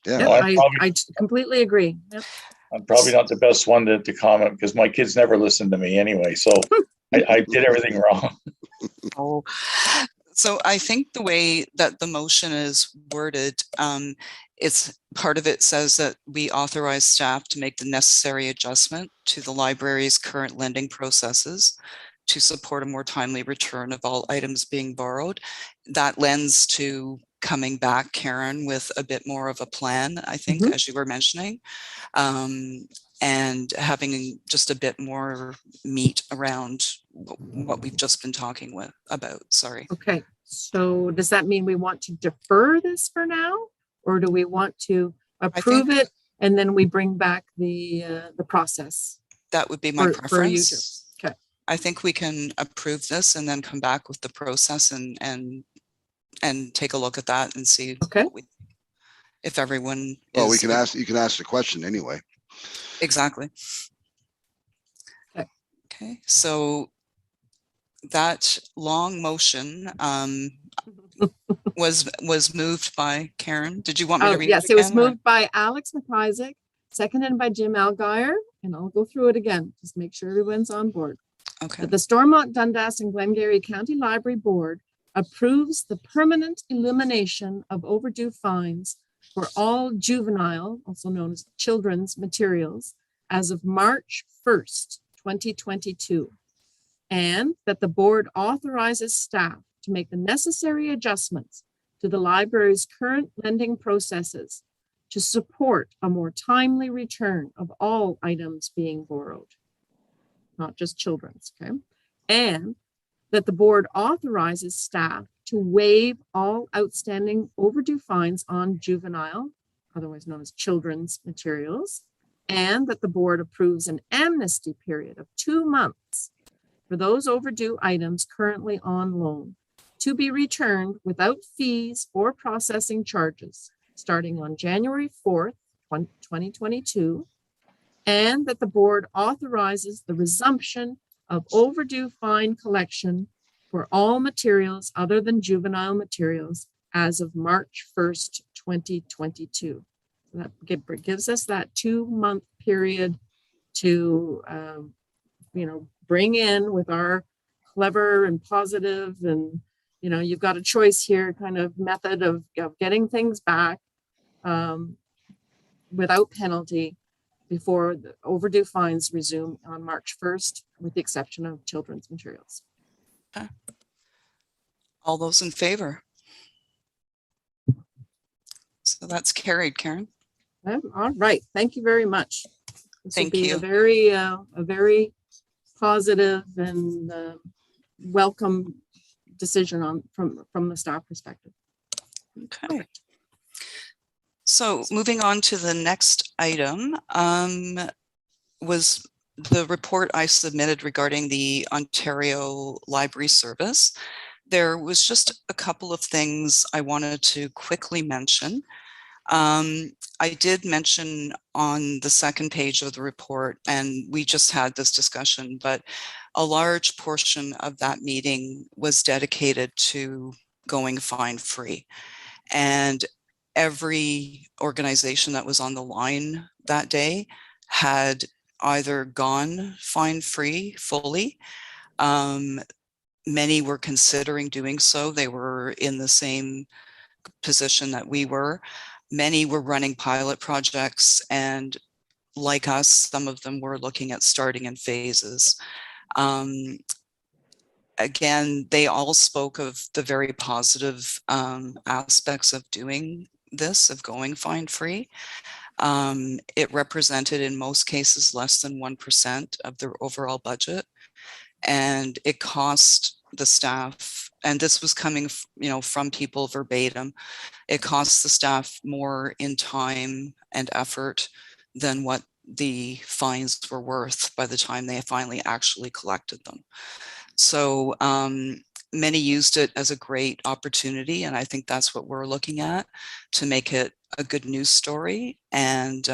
Speaker 7: Yeah.
Speaker 2: Yep,
Speaker 5: Well,
Speaker 2: I completely agree. Yep.
Speaker 5: I'm probably not the best one to comment, because my kids never listened to me anyway. So I did everything wrong.
Speaker 4: Oh, so I think the way that the motion is worded, it's part of it says that we authorize staff to make the necessary adjustment to the library's current lending processes to support a more timely return of all items being borrowed. That lends to coming back, Karen, with a bit more of a plan, I think, as you were mentioning, and having just a bit more meat around what we've just been talking about. Sorry.
Speaker 2: Okay. So does that mean we want to defer this for now, or do we want to approve it and then we bring back the process?
Speaker 4: That would be my preference.
Speaker 2: Okay.
Speaker 4: I think we can approve this and then come back with the process and take a look at that and see if everyone
Speaker 7: well, you can ask the question anyway.
Speaker 4: Exactly. Okay, so that long motion was moved by Karen. Did you want me to read
Speaker 2: yes,
Speaker 4: it again?
Speaker 2: It was moved by Alex McIsaac, seconded by Jim Algier, and I'll go through it again, just make sure everyone's on board.
Speaker 4: Okay.
Speaker 2: That the Stormont, Dundas, and Glengarry County Library Board approves the permanent elimination of overdue fines for all juvenile, also known as children's materials, as of March 1st, 2022. And that the board authorizes staff to make the necessary adjustments to the library's current lending processes to support a more timely return of all items being borrowed, not just children's, okay? And that the board authorizes staff to waive all outstanding overdue fines on juvenile, otherwise known as children's materials, and that the board approves an amnesty period of 2 months for those overdue items currently on loan to be returned without fees or processing charges starting on January 4th, 2022, and that the board authorizes the resumption of overdue fine collection for all materials other than juvenile materials as of March 1st, 2022. That gives us that 2-month period to, bring in with our clever and positive and, you've got a choice here kind of method of getting things back without penalty before the overdue fines resume on March 1st, with the exception of children's materials.
Speaker 4: Okay. All those in favor? that's carried, Karen.
Speaker 2: All right, thank you very much. This will
Speaker 4: Thank
Speaker 2: be
Speaker 4: you.
Speaker 2: a very positive and welcome decision from the staff perspective.
Speaker 4: Okay. So moving on to the next item was the report I submitted regarding the Ontario Library Service. There was just a couple of things I wanted to quickly mention. I did mention on the second page of the report, and we just had this discussion, but a large portion of that meeting was dedicated to going fine-free. And every organization that was on the line that day had either gone fine-free fully. Many were considering doing so. They were in the same position that we were. Many were running pilot projects, and like us, some of them were looking at starting in phases. Again, they all spoke of the very positive aspects of doing this, of going fine-free. It represented in most cases less than 1% of their overall budget, and it cost the staff, and this was coming, from people verbatim, it costs the staff more in time and effort than what the fines were worth by the time they finally actually collected them. So many used it as a great opportunity, and I think that's what we're looking at, to make it a good news story and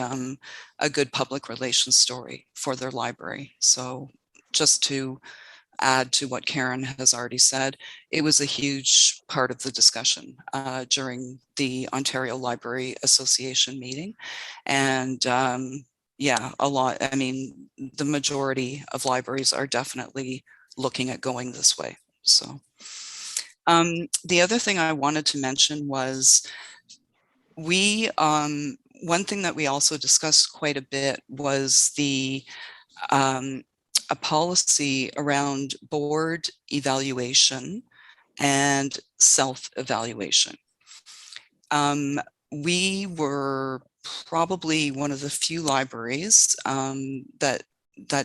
Speaker 4: a good public relations story for their library. So just to add to what Karen has already said, it was a huge part of the discussion during the Ontario Library Association meeting. And yeah, a lot, I mean, the majority of libraries are definitely looking at going this way. So the other thing I wanted to mention was one thing that we also discussed quite a bit was a policy around board evaluation and self-evaluation. We were probably one of the few libraries that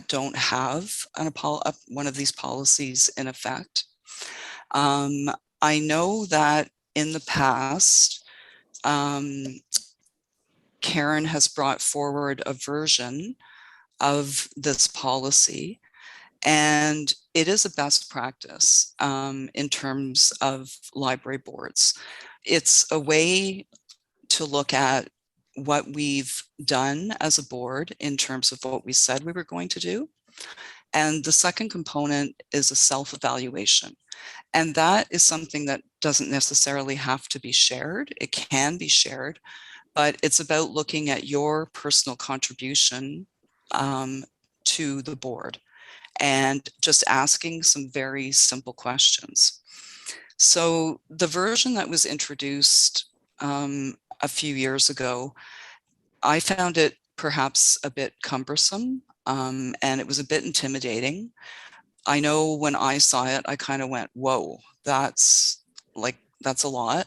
Speaker 4: don't have one of these policies in effect. I know that in the past, Karen has brought forward a version of this policy, and it is a best practice in terms of library boards. It's a way to look at what we've done as a board in terms of what we said we were going to do. And the second component is a self-evaluation. And that is something that doesn't necessarily have to be shared. It can be shared, but it's about looking at your personal contribution to the board and just asking some very simple questions. So the version that was introduced a few years ago, I found it perhaps a bit cumbersome and it was a bit intimidating. I know when I saw it, I kind of went, whoa, that's a lot.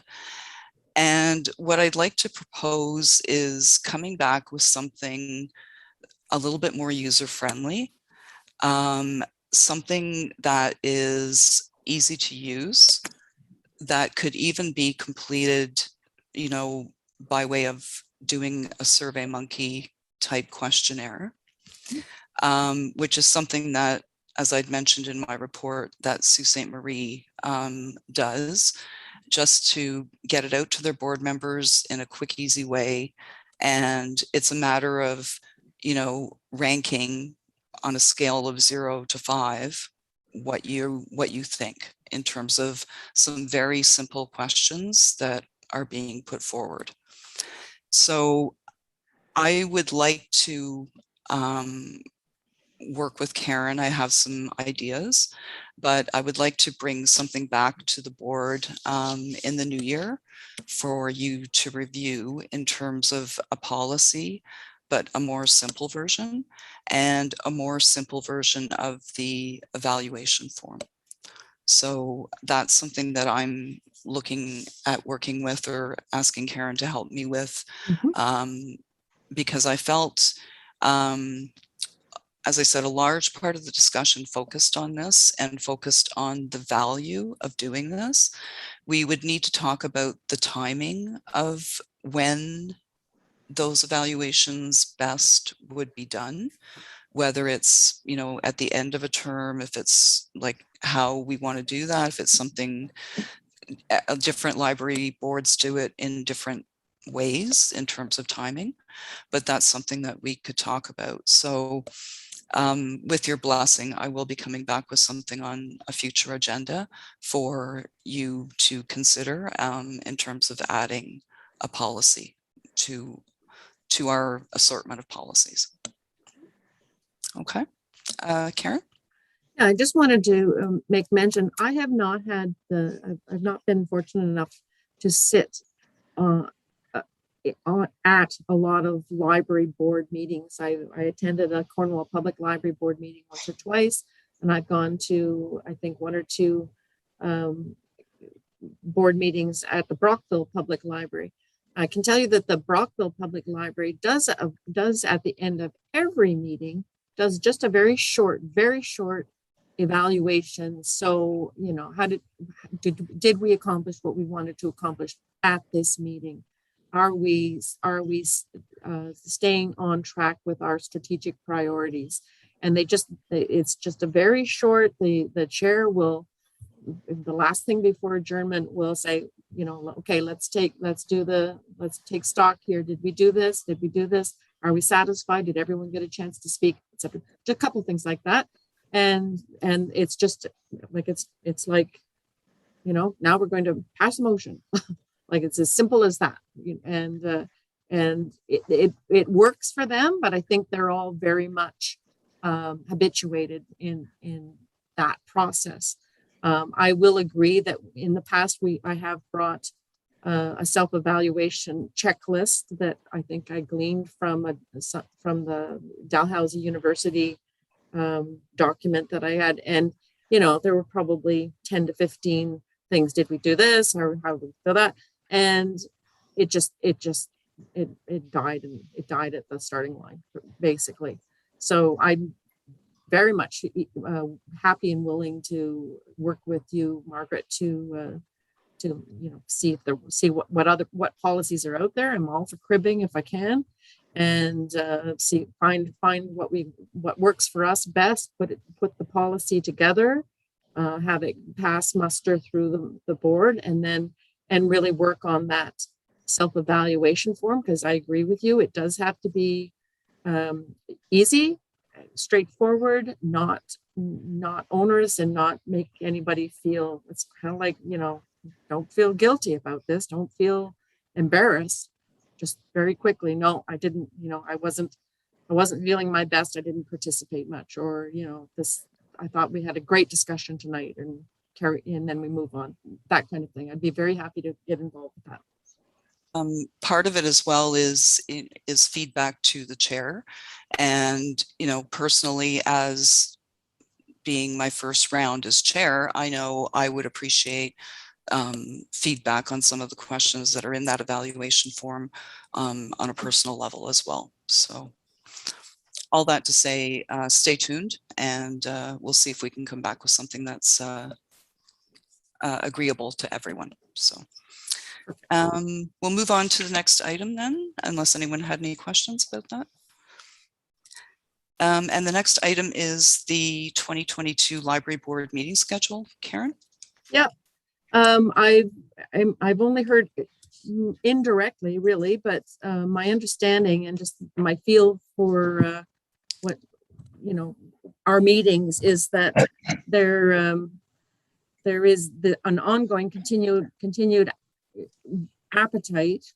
Speaker 4: And what I'd like to propose is coming back with something a little bit more user-friendly, something that is easy to use, that could even be completed, by way of doing a SurveyMonkey type questionnaire, which is something that, as I'd mentioned in my report, that Sault Ste. Marie does, just to get it out to their board members in a quick, easy way. And it's a matter of, ranking on a scale of 0 to 5, what you think in terms of some very simple questions that are being put forward. So I would like to work with Karen. I have some ideas, but I would like to bring something back to the board in the new year for you to review in terms of a policy, but a more simple version and a more simple version of the evaluation form. So that's something that I'm looking at working with or asking Karen to help me with, because I felt, as I said, a large part of the discussion focused on this and focused on the value of doing this. We would need to talk about the timing of when those evaluations best would be done, whether it's, you know, at the end of a term, if it's like how we want to do that, if it's something, different library boards do it in different ways in terms of timing, but that's something that we could talk about. So with your blessing, I will be coming back with something on a future agenda for you to consider in terms of adding a policy to our assortment of policies. Okay, Karen?
Speaker 2: Yeah, I just wanted to make mention, I have not had I've not been fortunate enough to sit at a lot of library board meetings. I attended a Cornwall Public Library board meeting once or twice, and I've gone to, I think, 1 or 2 board meetings at the Brockville Public Library. I can tell you that the Brockville Public Library does at the end of every meeting, does just a very short evaluation. So, you know, how did we accomplish what we wanted to accomplish at this meeting? Are we staying on track with our strategic priorities? And it's just a very short, the chair will, the last thing before adjournment will say, you know, okay, let's take stock here. Did we do this? Did we do this? Are we satisfied? Did everyone get a chance to speak? Etc. Just a couple of things like that. And it's just like, it's like, you know, now we're going to pass a motion. Like, it's as simple as that. And it works for them, but I think they're all very much habituated in that process. I will agree that in the past, I have brought a self-evaluation checklist that I think I gleaned from the Dalhousie University document that I had. And, you know, there were probably 10 to 15 things. Did we do this, or how did we do that? And it died, and it died at the starting line, basically. So I'm very much happy and willing to work with you, Margaret, to you know, see what policies are out there. I'm all for cribbing if I can, and find what works for us best. Put the policy together, have it pass muster through the board, and really work on that self-evaluation form, because I agree with you, it does have to be easy, straightforward, not onerous, and not make anybody feel, it's kind of like, you know, don't feel guilty about this, don't feel embarrassed. Just very quickly, no, I didn't, you know, I wasn't feeling my best, I didn't participate much, or, you know, I thought we had a great discussion tonight, and then we move on, that kind of thing. I'd be very happy to get involved with that.
Speaker 4: Part of it as well is feedback to the chair. And, you know, personally, as being my first round as chair, I know I would appreciate feedback on some of the questions that are in that evaluation form on a personal level as well. So all that to say, stay tuned, and we'll see if we can come back with something that's agreeable to everyone. So we'll move on to the next item then, unless anyone had any questions about that. And the next item is the 2022 library board meeting schedule. Karen?
Speaker 2: Yeah, I've only heard indirectly, really, but my understanding and just my feel for what, you know, our meetings is that there is an ongoing continued appetite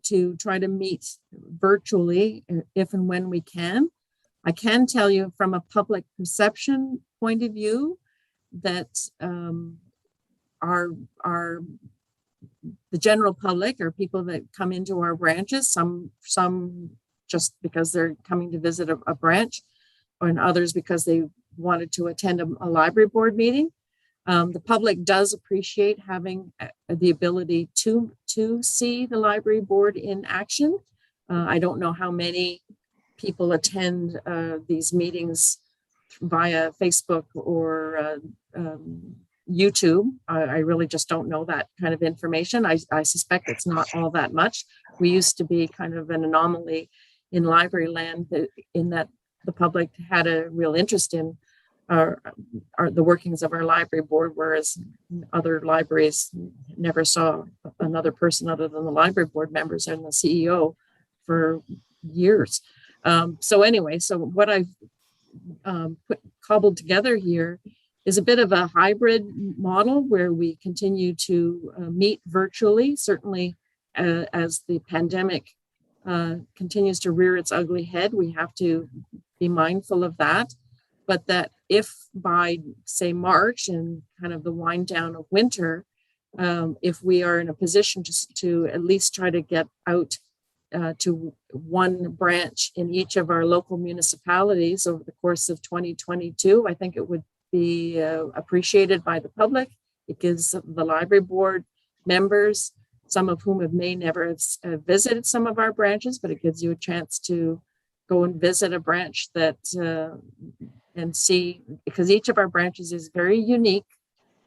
Speaker 2: to try to meet virtually if and when we can. I can tell you from a public perception point of view that the general public, or people that come into our branches, some just because they're coming to visit a branch, and others because they wanted to attend a library board meeting, The public does appreciate having the ability to see the library board in action. I don't know how many people attend these meetings via Facebook or YouTube. I really just don't know that kind of information. I suspect it's not all that much. We used to be kind of an anomaly in library land in that the public had a real interest in the workings of our library board, whereas other libraries never saw another person other than the library board members and the CEO for years. So anyway, so what I've cobbled together here is a bit of a hybrid model where we continue to meet virtually, certainly as the pandemic continues to rear its ugly head. We have to be mindful of that. But that if by, say, March and kind of the wind down of winter, if we are in a position to at least try to get out to one branch in each of our local municipalities over the course of 2022, I think it would be appreciated by the public. It gives the library board members, some of whom may never have visited some of our branches, but it gives you a chance to go and visit a branch that and see, because each of our branches is very unique.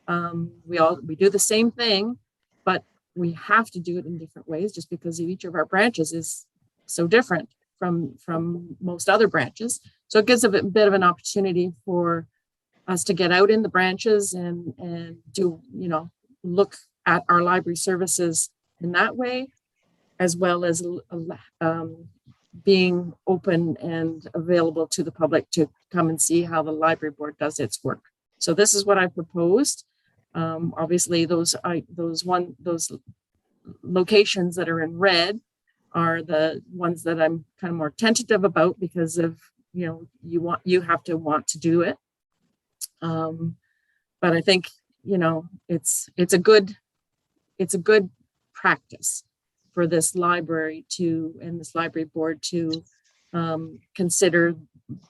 Speaker 2: We do the same thing, but we have to do it in different ways just because each of our branches is so different from most other branches. So it gives a bit of an opportunity for us to get out in the branches and do, look at our library services in that way, as well as being open and available to the public to come and see how the library board does its work. So this is what I proposed. Obviously, those locations that are in red are the ones that I'm kind of more tentative about because of you have to want to do it. But I think it's a good practice for this library and this library board to consider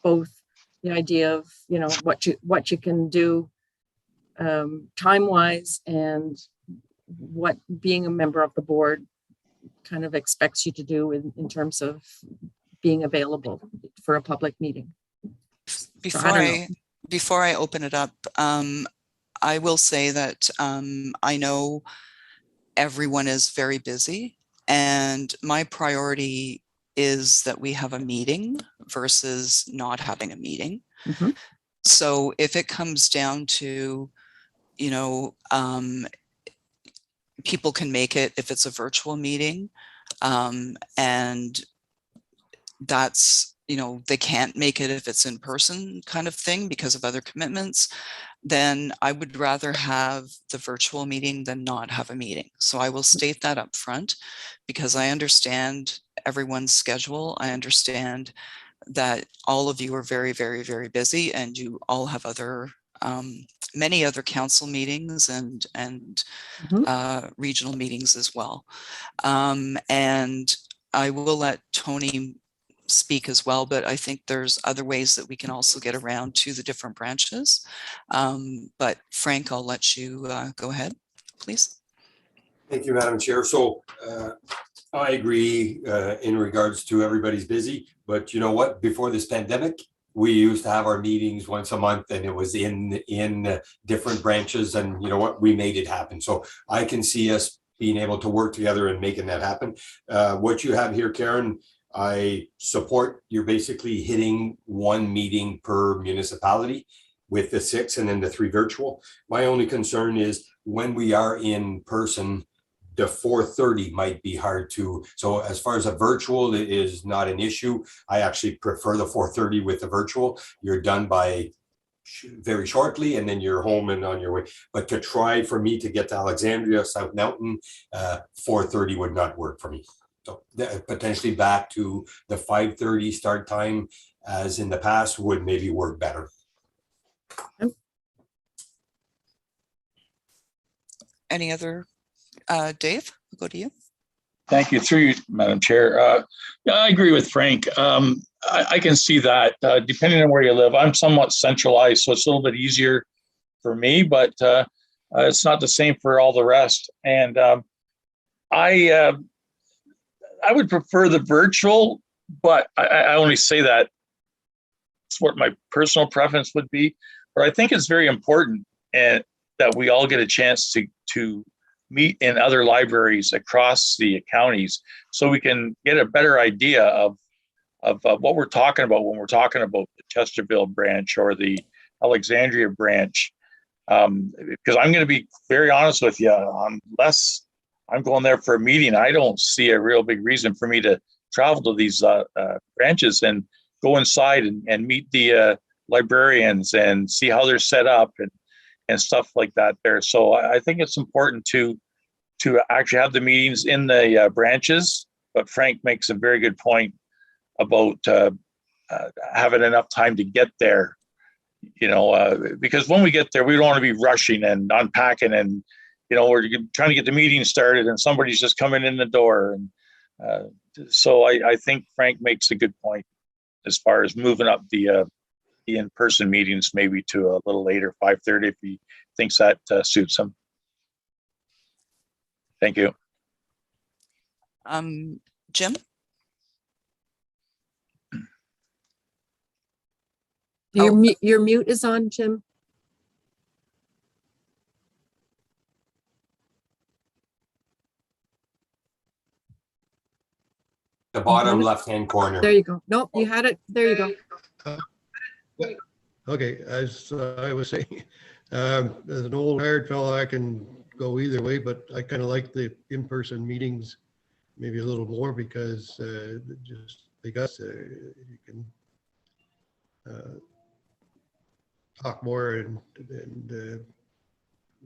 Speaker 2: both the idea of what you can do time-wise and what being a member of the board kind of expects you to do in terms of being available for a public meeting.
Speaker 4: Before I open it up, I will say that I know everyone is very busy. And my priority is that we have a meeting versus not having a meeting.
Speaker 2: Mm-hmm.
Speaker 4: So if it comes down to, people can make it if it's a virtual meeting, and that's, they can't make it if it's in person kind of thing because of other commitments, then I would rather have the virtual meeting than not have a meeting. So I will state that up front because I understand everyone's schedule. I understand that all of you are very, very, very busy and you all have many other council meetings and regional meetings as well. And I will let Tony speak as well, but I think there's other ways that we can also get around to the different branches. But Frank, I'll let you go ahead, please.
Speaker 1: Thank you, Madam Chair. So I agree in regards to everybody's busy, but you know what? Before this pandemic, we used to have our meetings once a month and it was in different branches, and you know what? We made it happen. So I can see us being able to work together and making that happen. What you have here, Karen, I support. You're basically hitting one meeting per municipality with the 6 and then the 3 virtual. My only concern is when we are in person, the 4:30 might be hard to. So as far as a virtual, it is not an issue. I actually prefer the 4:30 with the virtual. You're done by very shortly and then you're home and on your way. But to try for me to get to Alexandria, South Mountain, 4:30 would not work for me. So potentially back to the 5:30 start time as in the past would maybe work better.
Speaker 4: Any other, Dave, I'll go to you.
Speaker 5: Thank you. Through you, Madam Chair. Yeah, I agree with Frank. I can see that depending on where you live. I'm somewhat centralized, so it's a little bit easier for me, but it's not the same for all the rest. And I would prefer the virtual, but I only say that it's what my personal preference would be. But I think it's very important and that we all get a chance to meet in other libraries across the counties, so we can get a better idea of what we're talking about when we're talking about the Chesterville branch or the Alexandria branch. Because I'm going to be very honest with you, unless I'm going there for a meeting, I don't see a real big reason for me to travel to these branches and go inside and meet the librarians and see how they're set up and stuff like that there. So I think it's important to actually have the meetings in the branches. But Frank makes a very good point about having enough time to get there, because when we get there, we don't want to be rushing and unpacking and, we're trying to get the meeting started and somebody's just coming in the door. And so I think Frank makes a good point as far as moving up the in-person meetings maybe to a little later, 5:30, if he thinks that suits him. Thank you.
Speaker 4: Jim?
Speaker 2: Your mute is on, Jim.
Speaker 1: The bottom left-hand corner.
Speaker 2: There you go. Nope, you had it. There you go.
Speaker 3: Okay, as I was saying, as an old hired fellow, I can go either way, but I kind of like the in-person meetings maybe a little more because just because you can talk more and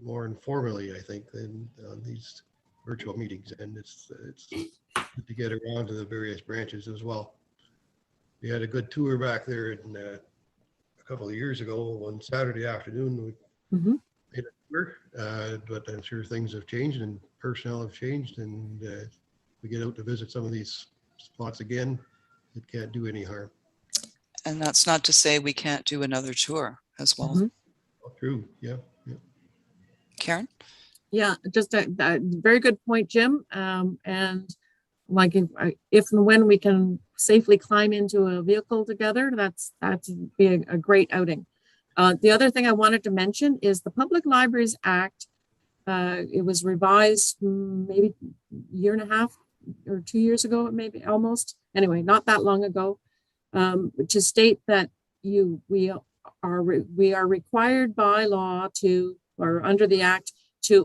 Speaker 3: more informally, I think, than on these virtual meetings. And it's good to get around to the various branches as well. We had a good tour back there in a couple of years ago one Saturday afternoon. We made a tour, but I'm sure things have changed and personnel have changed, and we get out to visit some of these spots again. It can't do any harm.
Speaker 4: And that's not to say we can't do another tour as well.
Speaker 3: True. Yeah.
Speaker 4: Karen?
Speaker 2: Yeah, just a very good point, Jim. And like if and when we can safely climb into a vehicle together, that's be a great outing. The other thing I wanted to mention is the Public Libraries Act. It was revised maybe a year and a half or 2 years ago, maybe almost. Anyway, not that long ago, to state that we are required by law or under the Act to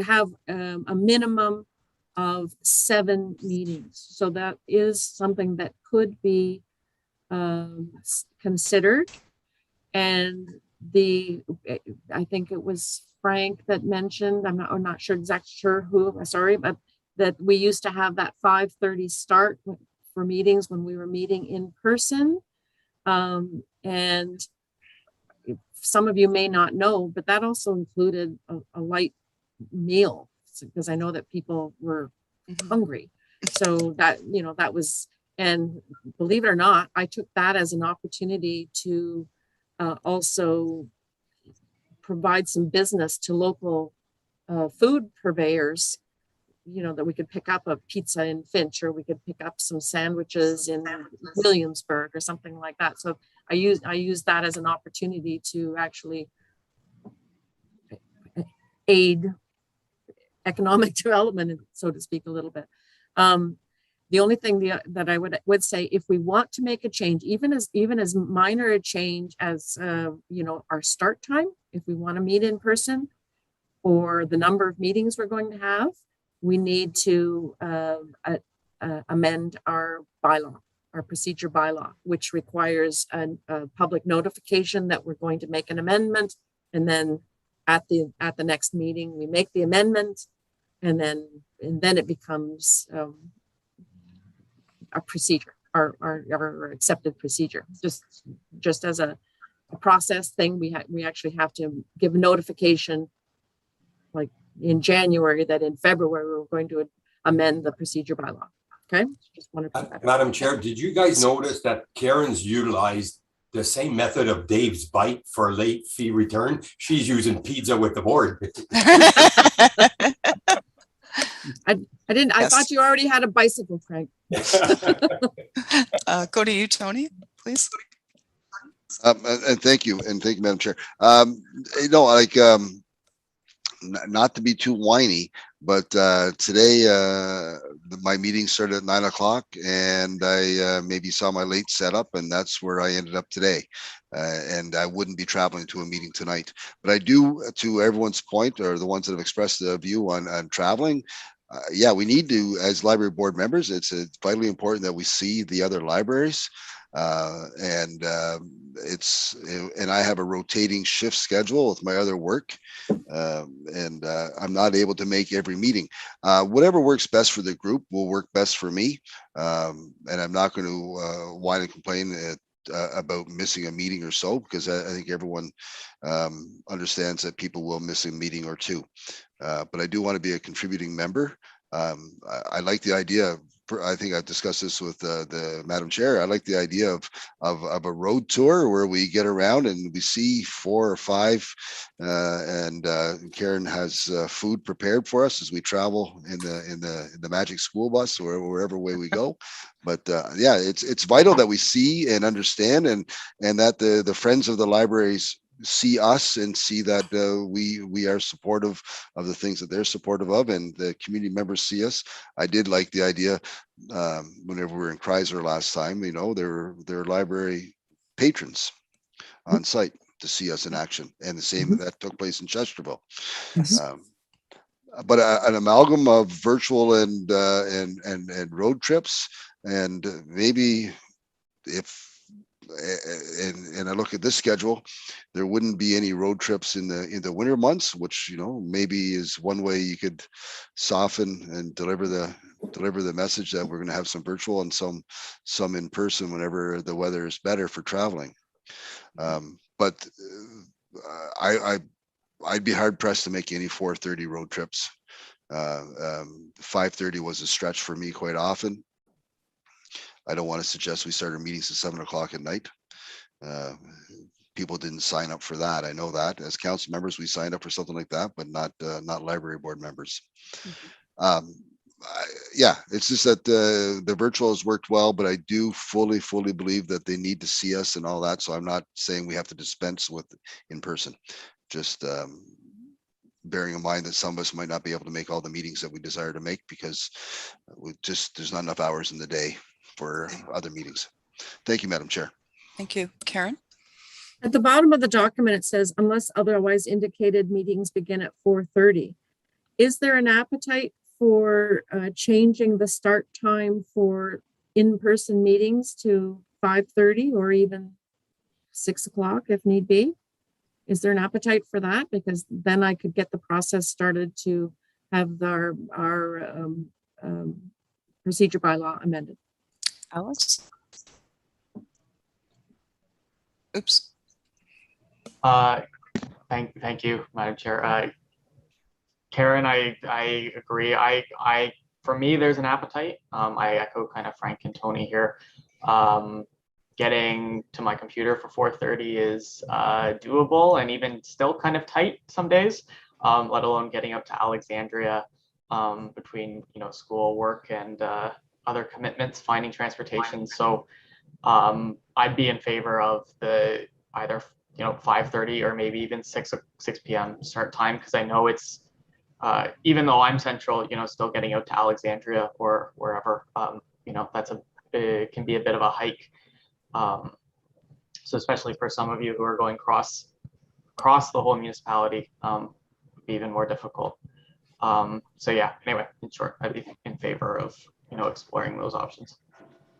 Speaker 2: have a minimum of 7 meetings. So that is something that could be considered. And I think it was Frank that mentioned, I'm not sure exactly who, sorry, but that we used to have that 5:30 start for meetings when we were meeting in person. And some of you may not know, but that also included a light meal, because I know that people were hungry. So that was, and believe it or not, I took that as an opportunity to also provide some business to local food purveyors, that we could pick up a pizza in Finch, or we could pick up some sandwiches in Williamsburg or something like that. So I use that as an opportunity to actually aid economic development, so to speak, a little bit. The only thing that I would say, if we want to make a change, even as minor a change as our start time, if we want to meet in person, or the number of meetings we're going to have, we need to amend our bylaw, our procedure bylaw, which requires a public notification that we're going to make an amendment, and then at the next meeting we make the amendment, and then it becomes a procedure, our accepted procedure. Just as a process thing, we actually have to give notification, like in January, that in February we're going to amend the procedure bylaw. Okay, just want to put that
Speaker 1: Madam Chair, did you guys notice that Karen's utilized the same method of Dave's bite for late fee return. She's using pizza with the board.
Speaker 2: I thought you already had a bicycle, Frank.
Speaker 4: Go to you, Tony, please.
Speaker 7: And thank you, Madam Chair. Not to be too whiny, but today my meeting started at 9 o'clock, and I maybe saw my late setup, and that's where I ended up today. And I wouldn't be traveling to a meeting tonight. But I do, to everyone's point, or the ones that have expressed the view on traveling, yeah, we need to, as library board members, it's vitally important that we see the other libraries. And I have a rotating shift schedule with my other work, and I'm not able to make every meeting. Whatever works best for the group will work best for me, and I'm not going to whine and complain about missing a meeting or so, because I think everyone understands that people will miss a meeting or two. But I do want to be a contributing member. I like the idea. I think I've discussed this with the Madam Chair. I like the idea of a road tour where we get around and we see 4 or 5, and Karen has food prepared for us as we travel in the Magic School Bus or wherever way we go. But yeah, it's vital that we see and understand, and that the friends of the libraries see us and see that we are supportive of the things that they're supportive of, and the community members see us. I did like the idea whenever we were in Chrysler last time, there were library patrons on site to see us in action, and the same that took place in Chesterville. But an amalgam of virtual and road trips, and maybe if and I look at this schedule, there wouldn't be any road trips in the winter months, which maybe is one way you could soften and deliver the message that we're going to have some virtual and some in person whenever the weather is better for traveling. But I'd be hard pressed to make any 4:30 road trips. 5:30 was a stretch for me quite often. I don't want to suggest we start our meetings at 7 o'clock at night. People didn't sign up for that. I know that as council members, we signed up for something like that, but not library board members. Yeah, it's just that the virtual has worked well, but I do fully believe that they need to see us and all that. So I'm not saying we have to dispense with in person. Just bearing in mind that some of us might not be able to make all the meetings that we desire to make because there's not enough hours in the day for other meetings. Thank you, Madam Chair.
Speaker 4: Thank you. Karen?
Speaker 2: At the bottom of the document, it says, unless otherwise indicated, meetings begin at 4:30. Is there an appetite for changing the start time for in-person meetings to 5:30 or even 6 o'clock if need be? Is there an appetite for that? Because then I could get the process started to have our procedure bylaw amended.
Speaker 4: Alex? Oops.
Speaker 8: Thank you, Madam Chair. Karen, I agree. For me, there's an appetite. I echo kind of Frank and Tony here. Getting to my computer for 4:30 is doable and even still kind of tight some days, let alone getting up to Alexandria between school, work, and other commitments, finding transportation. So I'd be in favor of the either 5:30 or maybe even 6 p.m. start time, because I know it's even though I'm central, still getting out to Alexandria or wherever, it can be a bit of a hike. So especially for some of you who are going across the whole municipality, would be even more difficult. So yeah, anyway, in short, I'd be in favor of exploring those options.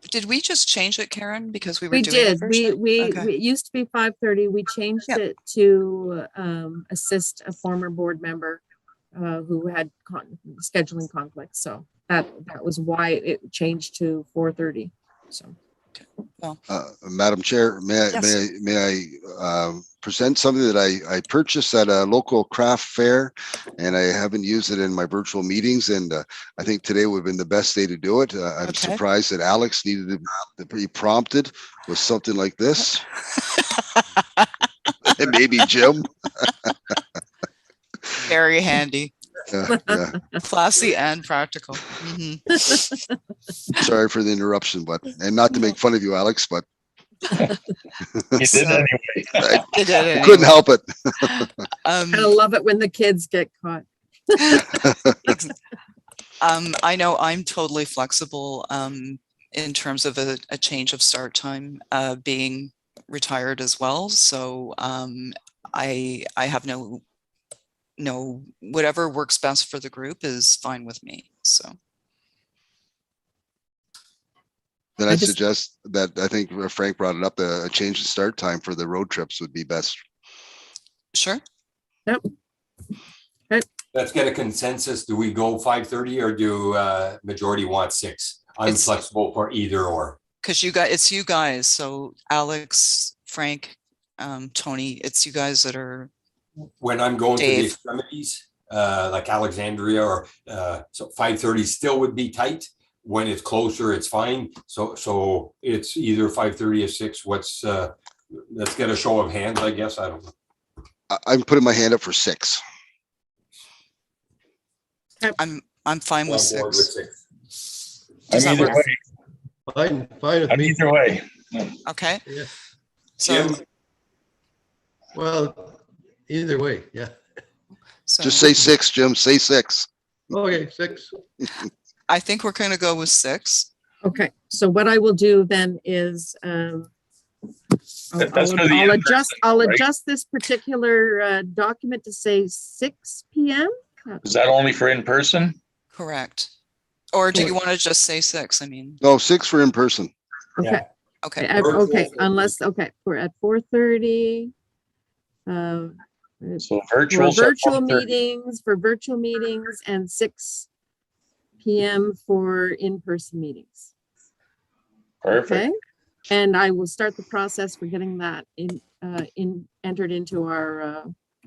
Speaker 4: Did we just change it, Karen, because we were
Speaker 2: We
Speaker 4: doing it
Speaker 2: did.
Speaker 4: first?
Speaker 2: It used to be 5:30. We changed it to assist a former board member who had scheduling conflicts. So that was why it changed to 4:30. So
Speaker 7: Madam Chair,
Speaker 4: Yes.
Speaker 7: may I present something that I purchased at a local craft fair, and I haven't used it in my virtual meetings, and I think today would have been the best day to do it. I'm
Speaker 4: Okay.
Speaker 7: surprised that Alex needed to be prompted with something like this, and maybe Jim.
Speaker 4: Very handy,
Speaker 7: Yeah.
Speaker 4: classy and practical. Mhm.
Speaker 7: Sorry for the interruption, and not to make fun of you, Alex, but
Speaker 5: You did
Speaker 4: So-
Speaker 5: anyway.
Speaker 7: I
Speaker 4: You did it
Speaker 7: couldn't
Speaker 4: anyway.
Speaker 7: help it.
Speaker 2: Kind of love it when the kids get caught.
Speaker 4: I know I'm totally flexible in terms of a change of start time, being retired as well. So I have no, whatever works best for the group is fine with me. So
Speaker 7: Then
Speaker 2: I
Speaker 7: I
Speaker 2: just-
Speaker 7: suggest that I think Frank brought it up, a change in start time for the road trips would be best.
Speaker 4: sure.
Speaker 1: Let's get a consensus. Do we go 5:30 or do majority want 6? I'm
Speaker 4: It's-
Speaker 1: flexible for either or.
Speaker 4: Because it's you guys. So Alex, Frank, Tony, it's you guys that are.
Speaker 1: When I'm going to the
Speaker 4: Dave.
Speaker 1: extremities, like Alexandria or so 5:30 still would be tight. When it's closer, it's fine. So it's either 5:30 or 6. Let's get a show of hands, I guess. I don't know.
Speaker 7: I'm putting my hand up for 6.
Speaker 4: I'm fine with
Speaker 1: On board with
Speaker 4: 6.
Speaker 1: 6.
Speaker 4: Does
Speaker 5: I'm
Speaker 4: that
Speaker 5: either
Speaker 4: work?
Speaker 5: way.
Speaker 3: Fine with
Speaker 5: I'm
Speaker 3: me.
Speaker 5: either way.
Speaker 4: Okay.
Speaker 3: Yeah.
Speaker 4: So,
Speaker 1: Jim?
Speaker 3: Well, either way, yeah.
Speaker 7: Just say 6, Jim. Say 6.
Speaker 3: Okay, 6.
Speaker 4: I think we're going to go with 6.
Speaker 2: Okay, so what I will do then is
Speaker 5: That's for the
Speaker 2: I'll
Speaker 5: right?
Speaker 2: adjust this particular document to say 6 p.m.
Speaker 5: Is that only for in person?
Speaker 4: Correct. Or do you want to just say 6? I mean,
Speaker 7: No, 6 for in person.
Speaker 2: Okay,
Speaker 4: okay.
Speaker 2: okay, unless, okay, we're at 4:30.
Speaker 5: So
Speaker 2: For
Speaker 5: virtual. so
Speaker 2: virtual
Speaker 5: 4:30.
Speaker 2: meetings and 6 p.m. for in-person meetings.
Speaker 5: Perfect.
Speaker 2: Okay, and I will start the process for getting that entered into our,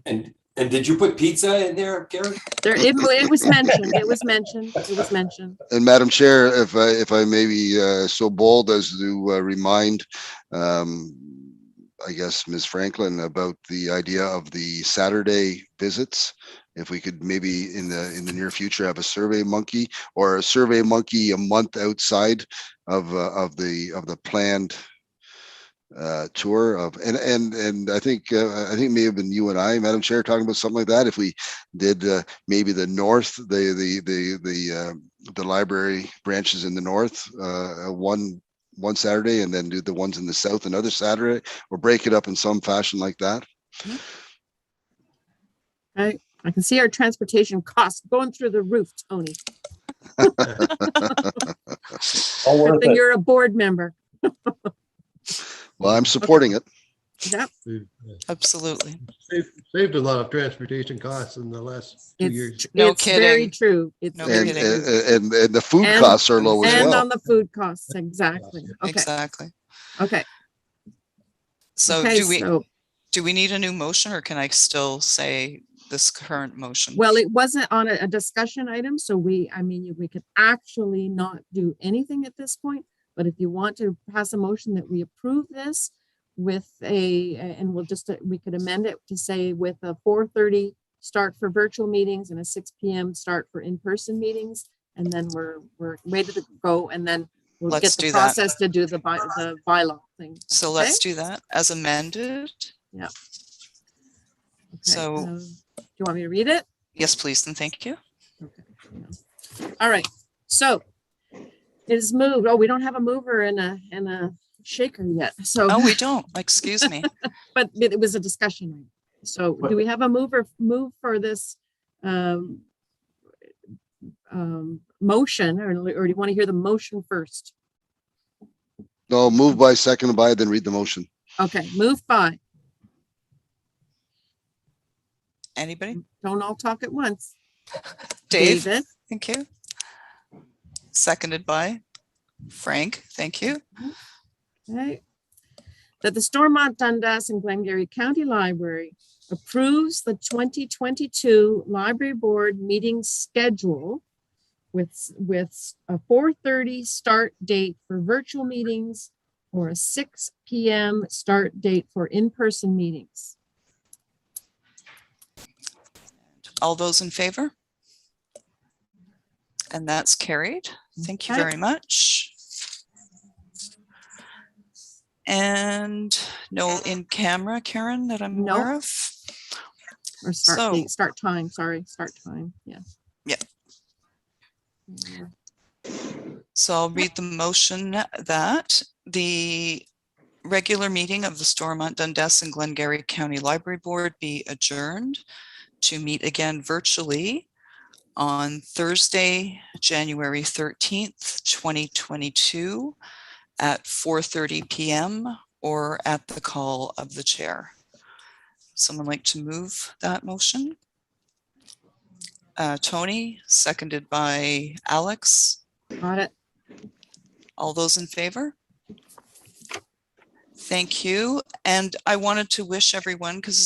Speaker 1: And did you put pizza in there, Karen?
Speaker 2: it was mentioned, it was mentioned.
Speaker 7: And Madam Chair, if I may be so bold as to remind, I guess, Ms. Franklin about the idea of the Saturday visits. If we could maybe in the near future have a survey monkey a month outside of the planned tour of, and I think it may have been you and I, Madam Chair, talking about something like that. If we did maybe the north, the library branches in the north, one Saturday, and then do the ones in the south another Saturday, or break it up in some fashion like that.
Speaker 2: I can see our transportation costs going through the roof, Tony.
Speaker 5: All
Speaker 2: Good
Speaker 5: worth
Speaker 2: thing
Speaker 5: it.
Speaker 2: you're a board member.
Speaker 7: Well, I'm supporting it.
Speaker 2: Yep.
Speaker 4: Absolutely.
Speaker 3: Saved a lot of transportation costs in the last 2 years.
Speaker 4: No
Speaker 2: It's very
Speaker 4: kidding.
Speaker 2: true. It's
Speaker 4: No
Speaker 2: very
Speaker 4: kidding.
Speaker 2: true.
Speaker 7: And the food
Speaker 2: And-
Speaker 7: costs are low as
Speaker 2: And
Speaker 7: well.
Speaker 2: on the food costs, exactly. Okay,
Speaker 4: Exactly.
Speaker 2: okay.
Speaker 4: So
Speaker 2: Okay,
Speaker 4: do we need a new motion, or can I still say this current motion?
Speaker 2: Well, it wasn't on a discussion item, so we could actually not do anything at this point. But if you want to pass a motion that we approve this with and we could amend it to say with a 4:30 start for virtual meetings and a 6 p.m. start for in-person meetings, and then we're ready to go, and then we'll
Speaker 4: Let's
Speaker 2: get the
Speaker 4: do that.
Speaker 2: process to do the bylaw thing.
Speaker 4: So
Speaker 2: okay?
Speaker 4: let's do that as amended.
Speaker 2: Okay,
Speaker 4: So-
Speaker 2: do you want me to read it?
Speaker 4: Yes, please, and thank you.
Speaker 2: Okay. Yeah. All right, so it is moved. Oh, we don't have a mover and a shaker yet. So,
Speaker 4: Oh, we don't. Excuse me.
Speaker 2: but it was a discussion item. So do we have a move for this motion, or do you want to hear the motion first?
Speaker 7: No, move by, second by, then read the motion.
Speaker 2: Okay, moved by.
Speaker 4: Anybody?
Speaker 2: Don't all talk at once.
Speaker 4: Dave?
Speaker 2: David,
Speaker 4: Thank you. Seconded by Frank. Thank you.
Speaker 2: Okay. That the Stormont, Dundas, and Glengarry County Library approves the 2022 Library Board meeting schedule with a 4:30 start date for virtual meetings or a 6 p.m. start date for in-person meetings.
Speaker 4: All those in favor? And that's carried. Thank you
Speaker 2: Okay.
Speaker 4: very much. And no in camera, Karen, that I'm
Speaker 2: No.
Speaker 4: aware of.
Speaker 2: Or start
Speaker 4: So-
Speaker 2: date, start time, sorry, start time, yes.
Speaker 4: Yeah.
Speaker 2: Yeah.
Speaker 4: So I'll read the motion that the regular meeting of the Stormont, Dundas, and Glengarry County Library Board be adjourned to meet again virtually on Thursday, January 13th, 2022 at 4:30 p.m. or at the call of the chair. Someone like to move that motion? Tony, seconded by Alex.
Speaker 2: Got it.
Speaker 4: All those in favor? Thank you. And I wanted to wish everyone, because